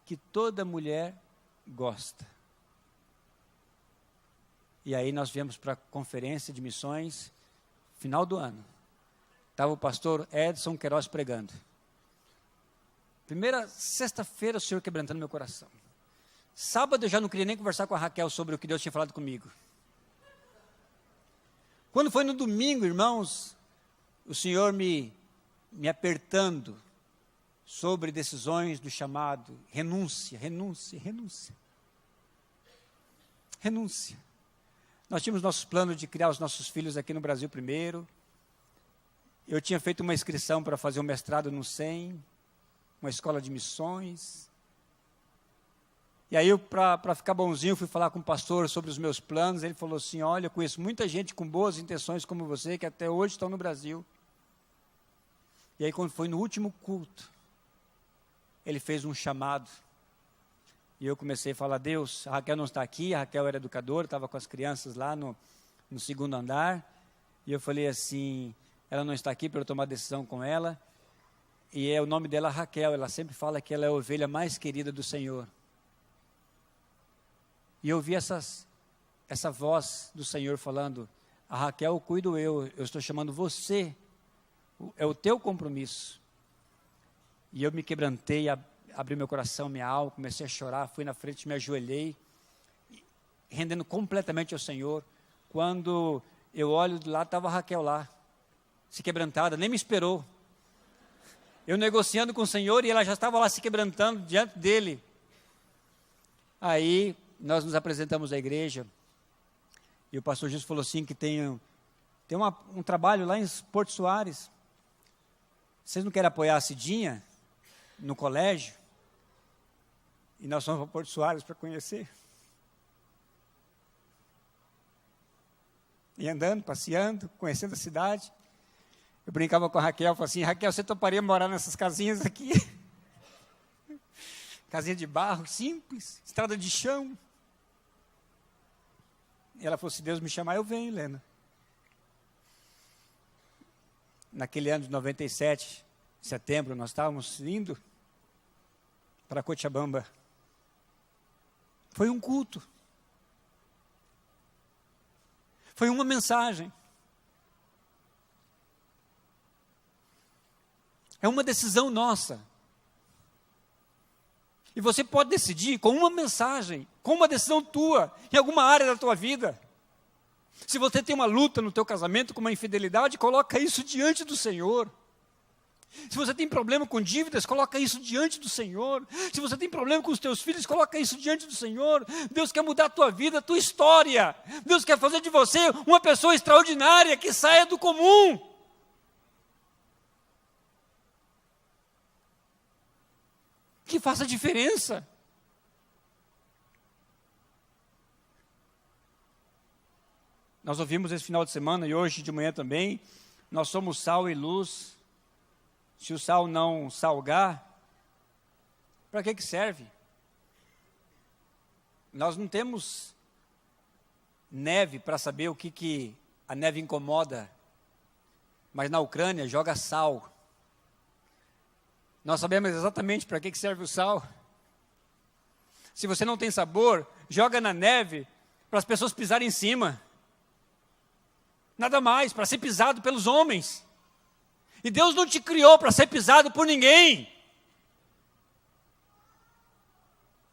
que toda mulher gosta. E aí nós viemos para a conferência de missões, final do ano, estava o pastor Edson Queiroz pregando. Primeira sexta-feira, o Senhor quebrantando meu coração. Sábado eu já não queria nem conversar com a Raquel sobre o que Deus tinha falado comigo. Quando foi no domingo, irmãos, o Senhor me apertando sobre decisões do chamado, renúncia. Nós tínhamos nossos planos de criar os nossos filhos aqui no Brasil primeiro. Eu tinha feito uma inscrição para fazer um mestrado no SEM, uma escola de missões. E aí, para ficar bonzinho, fui falar com o pastor sobre os meus planos. Ele falou assim: olha, eu conheço muita gente com boas intenções como você, que até hoje estão no Brasil. E aí, quando foi no último culto, ele fez um chamado. E eu comecei a falar: Deus, a Raquel não está aqui, a Raquel era educadora, estava com as crianças lá no segundo andar. E eu falei assim: ela não está aqui para eu tomar decisão com ela. E o nome dela é Raquel, ela sempre fala que ela é a ovelha mais querida do Senhor. E eu ouvi essa voz do Senhor falando: a Raquel cuido eu estou chamando você, é o teu compromisso. E eu me quebrantei, abri meu coração, minha alma, comecei a chorar, fui na frente, me ajoelhei, rendendo completamente ao Senhor. Quando eu olho do lado, estava a Raquel lá, se quebrantada, nem me esperou. Eu negociando com o Senhor e ela já estava lá se quebrantando diante dele. Aí nós nos apresentamos à igreja e o pastor Jesus falou assim que tem um trabalho lá em Porto Soares. Vocês não querem apoiar a Cidinha no colégio? E nós fomos para Porto Soares para conhecer. E andando, passeando, conhecendo a cidade. Eu brincava com a Raquel, falava assim: Raquel, você toparia morar nessas casinhas aqui? Casinha de barro, simples, estrada de chão. E ela falou: se Deus me chamar, eu venho, Helena. Naquele ano de 97, setembro, nós estávamos indo para Cochabamba. Foi um culto. Foi uma mensagem. É uma decisão nossa. E você pode decidir com uma mensagem, com uma decisão tua, em alguma área da tua vida. Se você tem uma luta no teu casamento com uma infidelidade, coloca isso diante do Senhor. Se você tem problema com dívidas, coloca isso diante do Senhor. Se você tem problema com os teus filhos, coloca isso diante do Senhor. Deus quer mudar a tua vida, a tua história. Deus quer fazer de você uma pessoa extraordinária, que saia do comum. Que faça diferença. Nós ouvimos esse final de semana e hoje de manhã também, nós somos sal e luz. Se o sal não salgar, para que serve? Nós não temos neve para saber o que a neve incomoda, mas na Ucrânia joga sal. Nós sabemos exatamente para que serve o sal. Se você não tem sabor, joga na neve para as pessoas pisarem em cima. Nada mais, para ser pisado pelos homens. E Deus não te criou para ser pisado por ninguém.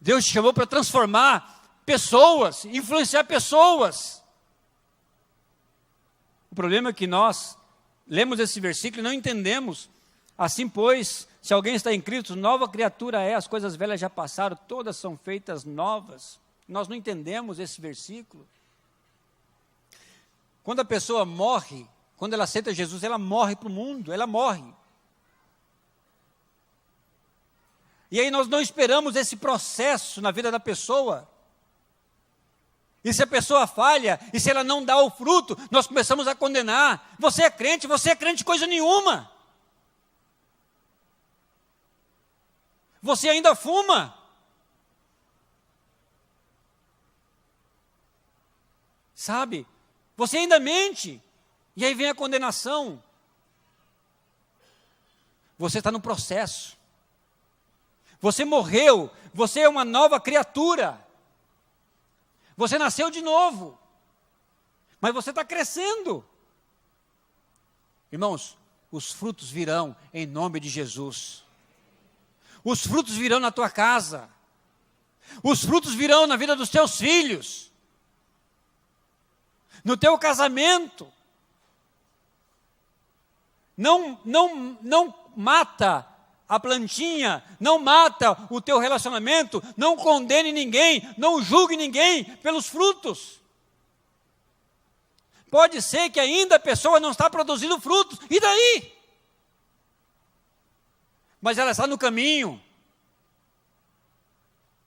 Deus te chamou para transformar pessoas, influenciar pessoas. O problema é que nós lemos esse versículo e não entendemos. Assim, pois, se alguém está em Cristo, nova criatura é, as coisas velhas já passaram, todas são feitas novas. Nós não entendemos esse versículo. Quando a pessoa morre, quando ela aceita Jesus, ela morre para o mundo, ela morre. E aí nós não esperamos esse processo na vida da pessoa. E se a pessoa falha, e se ela não dá o fruto, nós começamos a condenar. Você é crente coisa nenhuma. Você ainda fuma. Sabe? Você ainda mente. E aí vem a condenação. Você está no processo. Você morreu. Você é uma nova criatura. Você nasceu de novo. Mas você está crescendo. Irmãos, os frutos virão em nome de Jesus. Os frutos virão na tua casa. Os frutos virão na vida dos teus filhos. No teu casamento. Não mata a plantinha, não mata o teu relacionamento, não condene ninguém, não julgue ninguém pelos frutos. Pode ser que ainda a pessoa não está produzindo frutos, e daí? Mas ela está no caminho.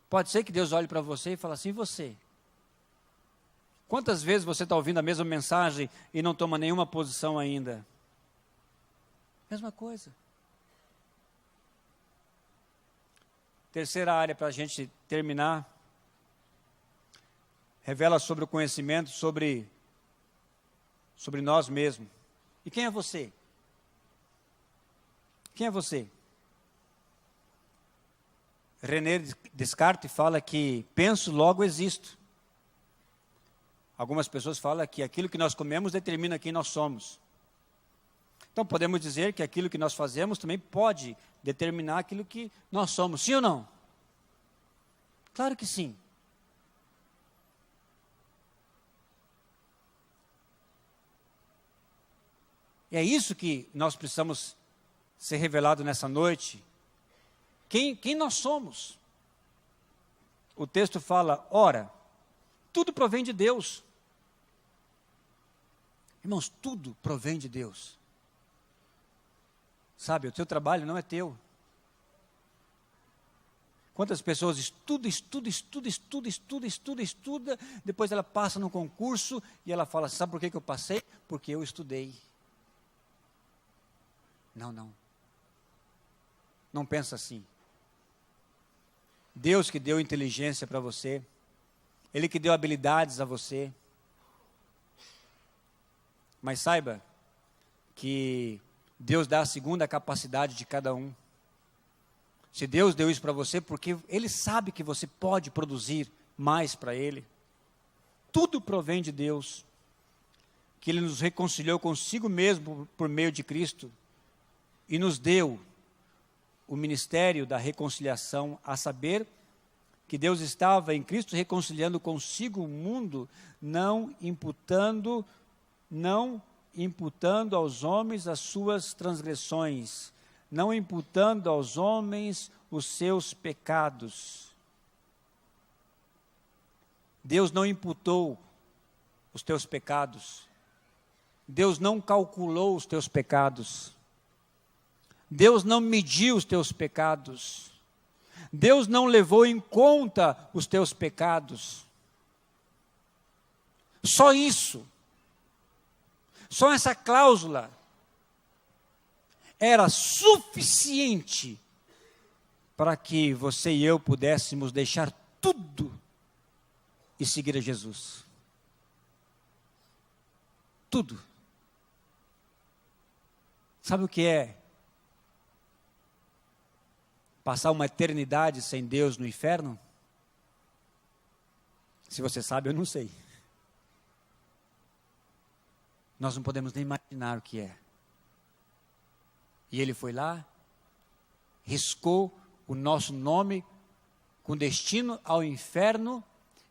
Pode ser que Deus olhe para você e fale assim: você, quantas vezes você está ouvindo a mesma mensagem e não toma nenhuma posição ainda? Mesma coisa. Terceira área para a gente terminar, revela sobre o conhecimento, sobre nós mesmos. E quem é você? Quem é você? René Descartes fala que penso, logo existo. Algumas pessoas falam que aquilo que nós comemos determina quem nós somos. Então podemos dizer que aquilo que nós fazemos também pode determinar aquilo que nós somos, sim ou não? Claro que sim. E é isso que nós precisamos ser revelado nessa noite. Quem nós somos? O texto fala, ora, tudo provém de Deus. Irmãos, tudo provém de Deus. Sabe, o teu trabalho não é teu. Quantas pessoas estuda, depois ela passa no concurso e ela fala, sabe por que eu passei? Porque eu estudei. Não pensa assim. Deus que deu inteligência para você, Ele que deu habilidades a você. Mas saiba que Deus dá a segunda capacidade de cada um. Se Deus deu isso para você, porque Ele sabe que você pode produzir mais para Ele. Tudo provém de Deus, que Ele nos reconciliou consigo mesmo por meio de Cristo e nos deu o ministério da reconciliação, a saber que Deus estava em Cristo reconciliando consigo o mundo, não imputando aos homens as suas transgressões, não imputando aos homens os seus pecados. Deus não imputou os teus pecados. Deus não calculou os teus pecados. Deus não mediu os teus pecados. Deus não levou em conta os teus pecados. Só isso. Só essa cláusula era suficiente para que você e eu pudéssemos deixar tudo e seguir a Jesus. Tudo. Sabe o que é passar uma eternidade sem Deus no inferno? Se você sabe, eu não sei. Nós não podemos nem imaginar o que é. E Ele foi lá, riscou o nosso nome com destino ao inferno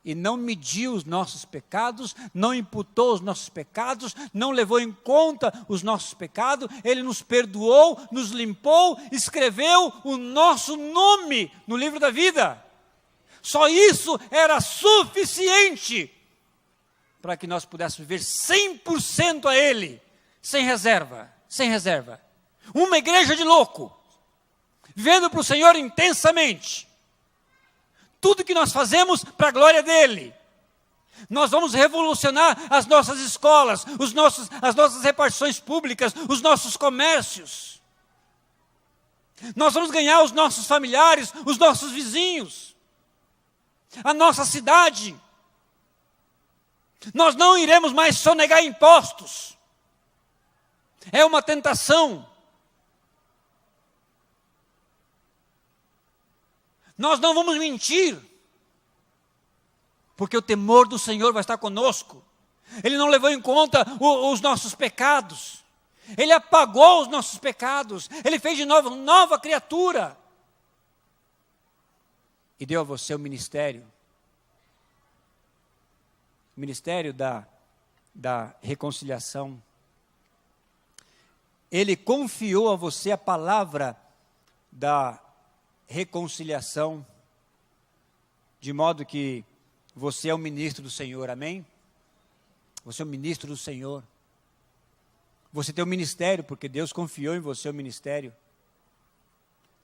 e não mediu os nossos pecados, não imputou os nossos pecados, não levou em conta os nossos pecados. Ele nos perdoou, nos limpou, escreveu o nosso nome no livro da vida. Só isso era suficiente para que nós pudéssemos viver 100% a Ele, sem reserva, sem reserva. Uma igreja de louco, vivendo para o Senhor intensamente. Tudo que nós fazemos para a glória dEle. Nós vamos revolucionar as nossas escolas, as nossas repartições públicas, os nossos comércios. Nós vamos ganhar os nossos familiares, os nossos vizinhos, a nossa cidade. Nós não iremos mais sonegar impostos. É uma tentação. Nós não vamos mentir, porque o temor do Senhor vai estar conosco. Ele não levou em conta os nossos pecados. Ele apagou os nossos pecados. Ele fez de novo nova criatura. E deu a você o ministério. O ministério da reconciliação. Ele confiou a você a palavra da reconciliação, de modo que você é o ministro do Senhor, amém? Você é o ministro do Senhor. Você tem o ministério, porque Deus confiou em você o ministério.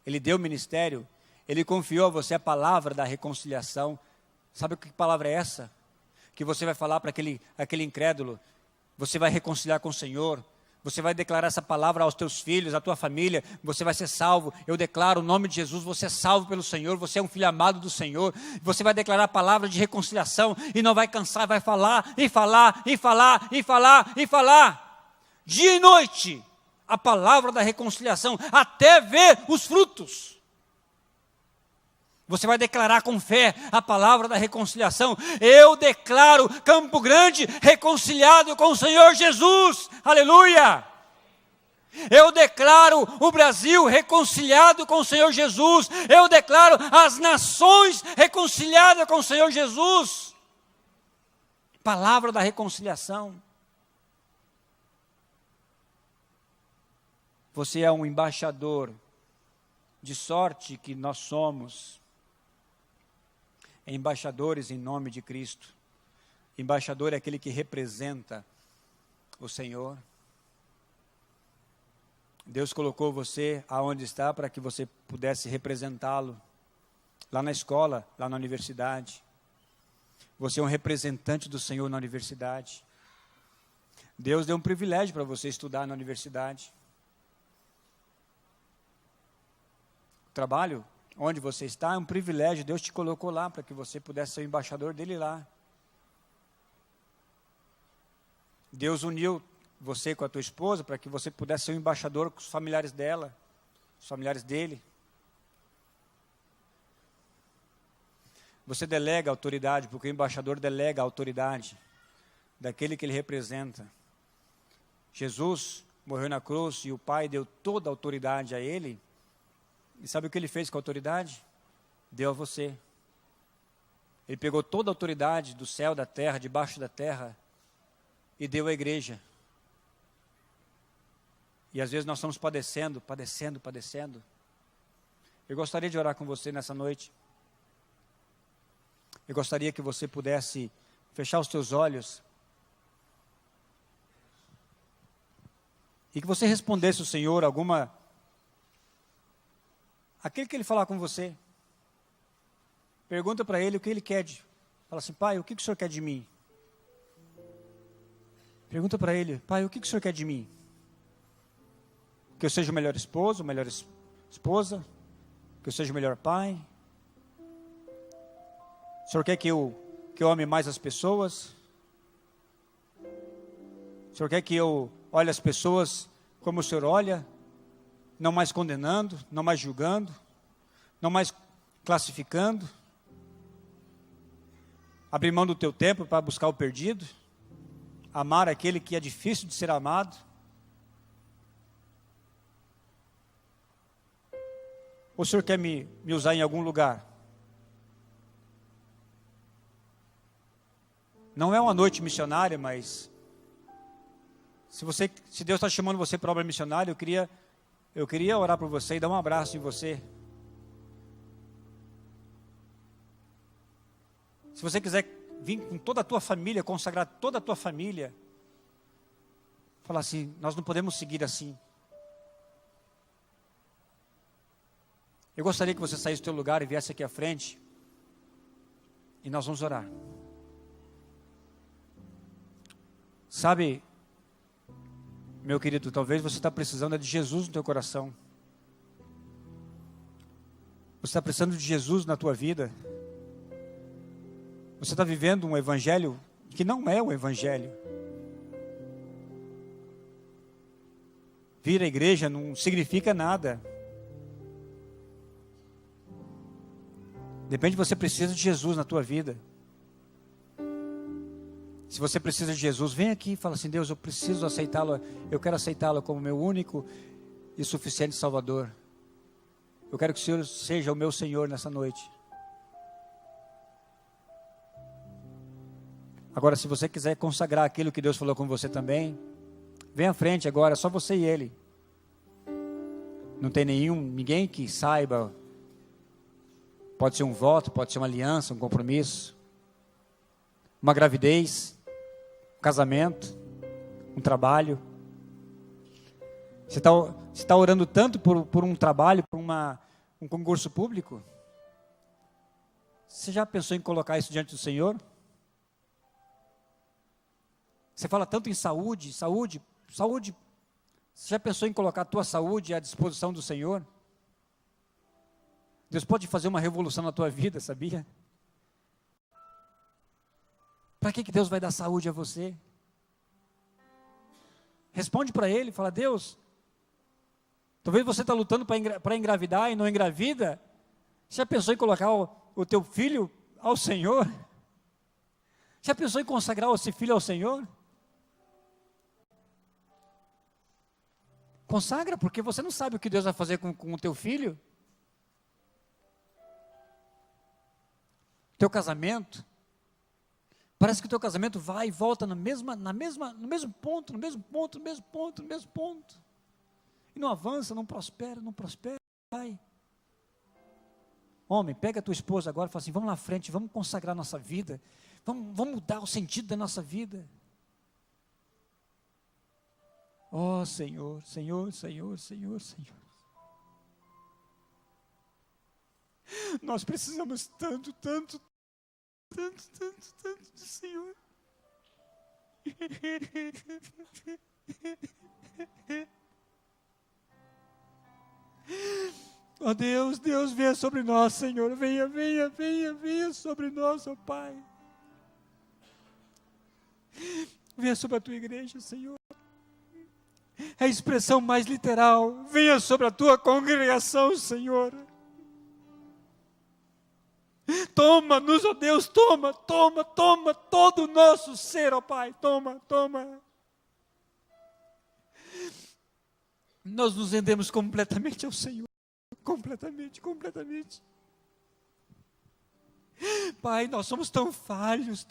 Ele deu o ministério, Ele confiou a você a palavra da reconciliação. Sabe que palavra é essa? Que você vai falar para aquele incrédulo. Você vai reconciliar com o Senhor. Você vai declarar essa palavra aos teus filhos, à tua família. Você vai ser salvo. Eu declaro o nome de Jesus. Você é salvo pelo Senhor. Você é um filho amado do Senhor. Você vai declarar a palavra de reconciliação. E não vai cansar. Vai falar, e falar, e falar, e falar, e falar. Dia e noite. A palavra da reconciliação. Até ver os frutos. Você vai declarar com fé a palavra da reconciliação. Eu declaro Campo Grande reconciliado com o Senhor Jesus. Aleluia! Eu declaro o Brasil reconciliado com o Senhor Jesus. Eu declaro as nações reconciliadas com o Senhor Jesus. Palavra da reconciliação. Você é um embaixador. De sorte que nós somos embaixadores em nome de Cristo. Embaixador é aquele que representa o Senhor. Deus colocou você aonde está para que você pudesse representá-lo. Lá na escola, lá na universidade. Você é um representante do Senhor na universidade. Deus deu um privilégio para você estudar na universidade. O trabalho onde você está é um privilégio. Deus te colocou lá para que você pudesse ser o embaixador dele lá. Deus uniu você com a tua esposa para que você pudesse ser o embaixador com os familiares dela, os familiares dele. Você delega a autoridade, porque o embaixador delega a autoridade daquele que ele representa. Jesus morreu na cruz e o Pai deu toda a autoridade a ele. E sabe o que ele fez com a autoridade? Deu a você. Ele pegou toda a autoridade do céu, da terra, debaixo da terra, e deu à igreja. E às vezes nós estamos padecendo. Eu gostaria de orar com você nessa noite. Eu gostaria que você pudesse fechar os teus olhos e que você respondesse ao Senhor aquele que Ele falar com você. Pergunta para Ele o que Ele quer. Fala assim: Pai, o que o Senhor quer de mim? Pergunta para Ele: Pai, o que o Senhor quer de mim? Que eu seja o melhor esposo, melhor esposa, que eu seja o melhor pai. O Senhor quer que eu ame mais as pessoas? O Senhor quer que eu olhe as pessoas como o Senhor olha? Não mais condenando, não mais julgando, não mais classificando. Abrir mão do teu tempo para buscar o perdido. Amar aquele que é difícil de ser amado. Ou o Senhor quer me usar em algum lugar? Não é uma noite missionária, mas se Deus está chamando você para a obra missionária, eu queria orar por você e dar um abraço em você. Se você quiser vir com toda a tua família, consagrar toda a tua família, falar assim: nós não podemos seguir assim. Eu gostaria que você saísse do teu lugar e viesse aqui à frente, e nós vamos orar. Sabe, meu querido, talvez você está precisando de Jesus no teu coração. Você está precisando de Jesus na tua vida. Você está vivendo um evangelho que não é o evangelho. Vir à igreja não significa nada. De repente você precisa de Jesus na tua vida. Se você precisa de Jesus, vem aqui e fala assim: Deus, eu preciso aceitá-lo, eu quero aceitá-lo como meu único e suficiente Salvador. Eu quero que o Senhor seja o meu Senhor nessa noite. Agora, se você quiser consagrar aquilo que Deus falou com você também, vem à frente agora, só você e Ele. Não tem ninguém que saiba. Pode ser um voto, pode ser uma aliança, um compromisso, uma gravidez, um casamento, um trabalho. Você está orando tanto por um trabalho, por um concurso público? Você já pensou em colocar isso diante do Senhor? Você fala tanto em saúde. Você já pensou em colocar a tua saúde à disposição do Senhor? Deus pode fazer uma revolução na tua vida, sabia? Para que Deus vai dar saúde a você? Responde para Ele, fala: Deus, talvez você está lutando para engravidar e não engravida. Você já pensou em colocar o teu filho ao Senhor? Já pensou em consagrar esse filho ao Senhor? Consagra, porque você não sabe o que Deus vai fazer com o teu filho. Teu casamento. Parece que o teu casamento vai e volta no mesmo ponto. E não avança, não prospera, vai. Homem, pega a tua esposa agora e fala assim: vamos lá à frente, vamos consagrar nossa vida. Vamos mudar o sentido da nossa vida. Oh Senhor, Senhor. Nós precisamos tanto do Senhor. Oh Deus, venha sobre nós, Senhor. Venha sobre nós, ó Pai. Venha sobre a tua igreja, Senhor. É a expressão mais literal. Venha sobre a tua congregação, Senhor. Toma-nos, ó Deus, toma todo o nosso ser, ó Pai. Toma. Nós nos rendemos completamente ao Senhor. Completamente. Pai, nós somos tão falhos.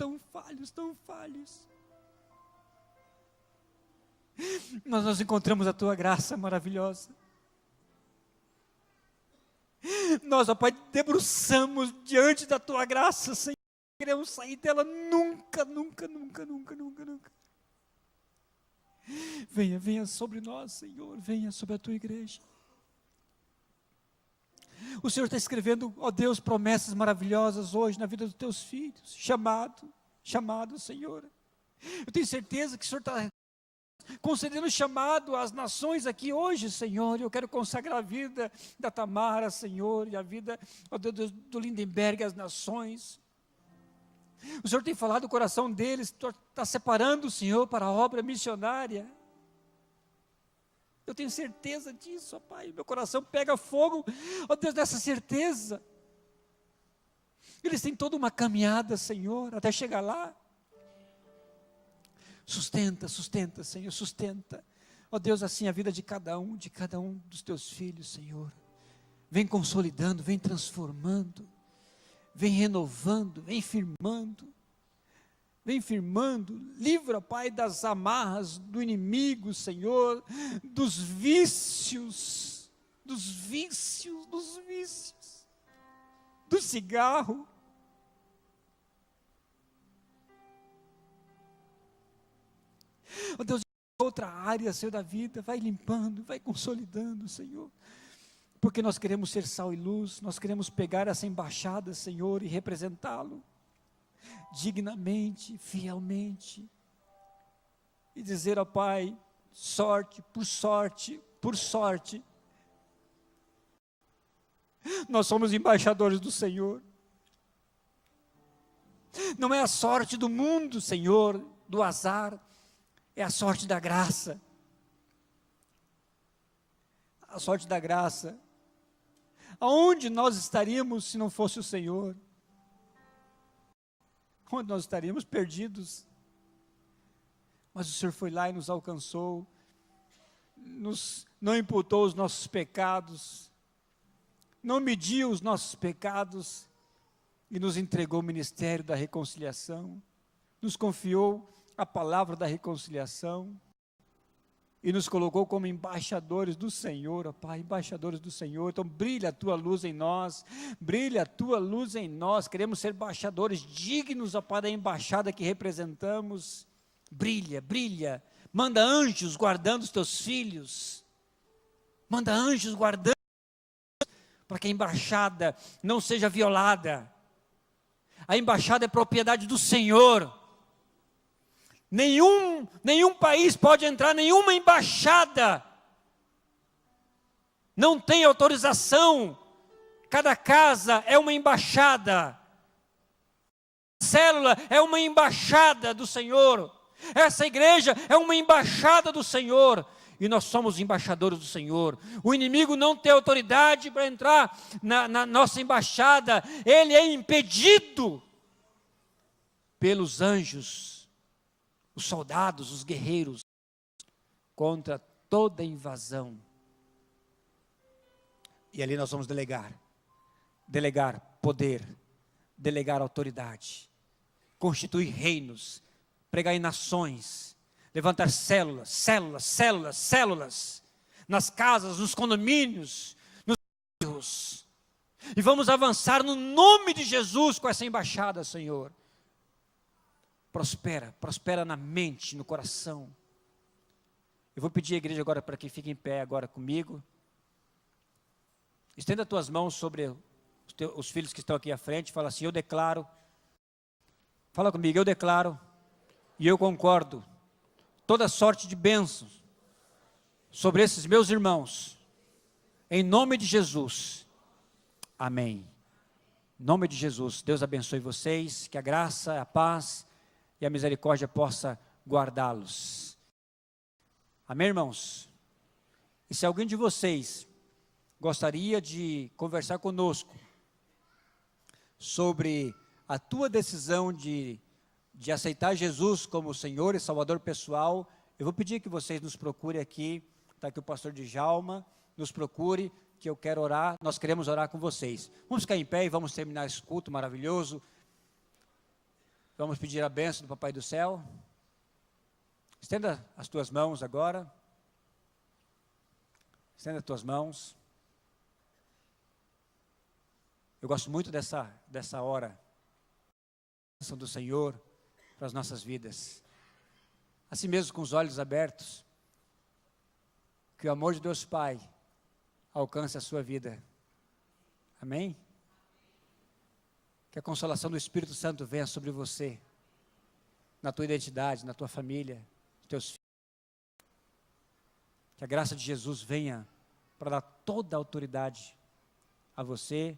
Nós encontramos a Tua graça maravilhosa. Nós, ó Pai, debruçamos diante da Tua graça, Senhor. Queremos sair dela nunca. Venha sobre nós, Senhor. Venha sobre a Tua igreja. O Senhor está escrevendo, ó Deus, promessas maravilhosas hoje na vida dos Teus filhos. Chamado, Senhor. Eu tenho certeza que o Senhor está concedendo chamado às nações aqui hoje, Senhor. Eu quero consagrar a vida da Tamara, Senhor, e a vida, ó Deus, do Lindenberg, as nações. O Senhor tem falado o coração deles, está separando o Senhor para a obra missionária. Eu tenho certeza disso, ó Pai. Meu coração pega fogo, ó Deus, dessa certeza. Eles têm toda uma caminhada, Senhor, até chegar lá. Sustenta, Senhor, sustenta. Ó Deus, assim a vida de cada um dos Teus filhos, Senhor. Vem consolidando, vem transformando, vem renovando, vem firmando. Livra, Pai, das amarras do inimigo, Senhor, dos vícios, do cigarro. Ó Deus, outra área, Senhor, da vida, vai limpando, vai consolidando, Senhor, porque nós queremos ser sal e luz, nós queremos pegar essa embaixada, Senhor, e representá-lo dignamente, fielmente, e dizer ao Pai, sorte por sorte, nós somos embaixadores do Senhor. Não é a sorte do mundo, Senhor, do azar, é a sorte da graça. A sorte da graça. Aonde nós estaríamos se não fosse o Senhor? Onde nós estaríamos? Perdidos. Mas o Senhor foi lá e nos alcançou, não imputou os nossos pecados, não mediu os nossos pecados e nos entregou o ministério da reconciliação, nos confiou a palavra da reconciliação e nos colocou como embaixadores do Senhor, ó Pai, embaixadores do Senhor. Então brilha a Tua luz em nós, brilha a Tua luz em nós, queremos ser embaixadores dignos, ó Pai, da embaixada que representamos. Brilha, brilha, manda anjos guardando os Teus filhos, manda anjos guardando, para que a embaixada não seja violada. A embaixada é propriedade do Senhor. Nenhum país pode entrar, nenhuma embaixada não tem autorização. Cada casa é uma embaixada. A célula é uma embaixada do Senhor. Essa igreja é uma embaixada do Senhor. E nós somos embaixadores do Senhor. O inimigo não tem autoridade para entrar na nossa embaixada. Ele é impedido pelos anjos, os soldados, os guerreiros, contra toda invasão. E ali nós vamos delegar poder, delegar autoridade, constituir reinos, pregar em nações, levantar células, nas casas, nos condomínios, nos bairros. E vamos avançar no nome de Jesus com essa embaixada, Senhor. Prospera na mente, no coração. Eu vou pedir à igreja agora para que fique em pé agora comigo. Estenda as tuas mãos sobre os filhos que estão aqui à frente. Fala assim: eu declaro. Fala comigo: eu declaro e eu concordo toda sorte de bênçãos sobre esses meus irmãos, em nome de Jesus. Amém. Em nome de Jesus, Deus abençoe vocês, que a graça, a paz e a misericórdia possa guardá-los. Amém, irmãos? E se alguém de vocês gostaria de conversar conosco sobre a tua decisão de aceitar Jesus como Senhor e Salvador pessoal, eu vou pedir que vocês nos procurem aqui, está aqui o pastor Djalma, nos procure, que eu quero orar, nós queremos orar com vocês. Vamos ficar em pé e vamos terminar esse culto maravilhoso. Vamos pedir a bênção do Papai do Céu. Estenda as tuas mãos agora. Estenda as tuas mãos. Eu gosto muito dessa hora. A bênção do Senhor para as nossas vidas. Assim mesmo, com os olhos abertos, que o amor de Deus Pai alcance a sua vida. Amém? Que a consolação do Espírito Santo venha sobre você, na tua identidade, na tua família, nos teus filhos. Que a graça de Jesus venha para dar toda a autoridade a você,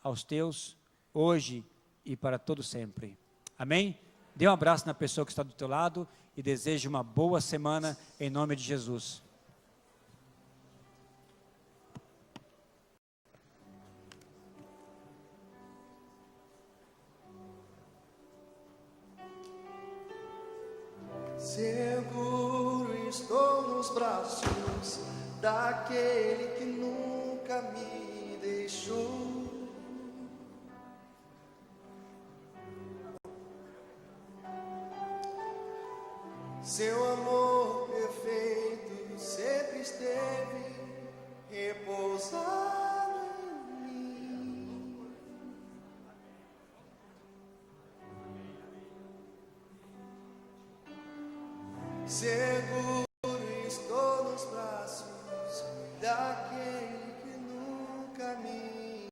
aos teus, hoje e para todo sempre. Amém? Dê um abraço na pessoa que está do teu lado e deseje uma boa semana em nome de Jesus. Seguro estou nos braços daquele que nunca me deixou. Seu amor perfeito sempre esteve repousado em mim. Seguro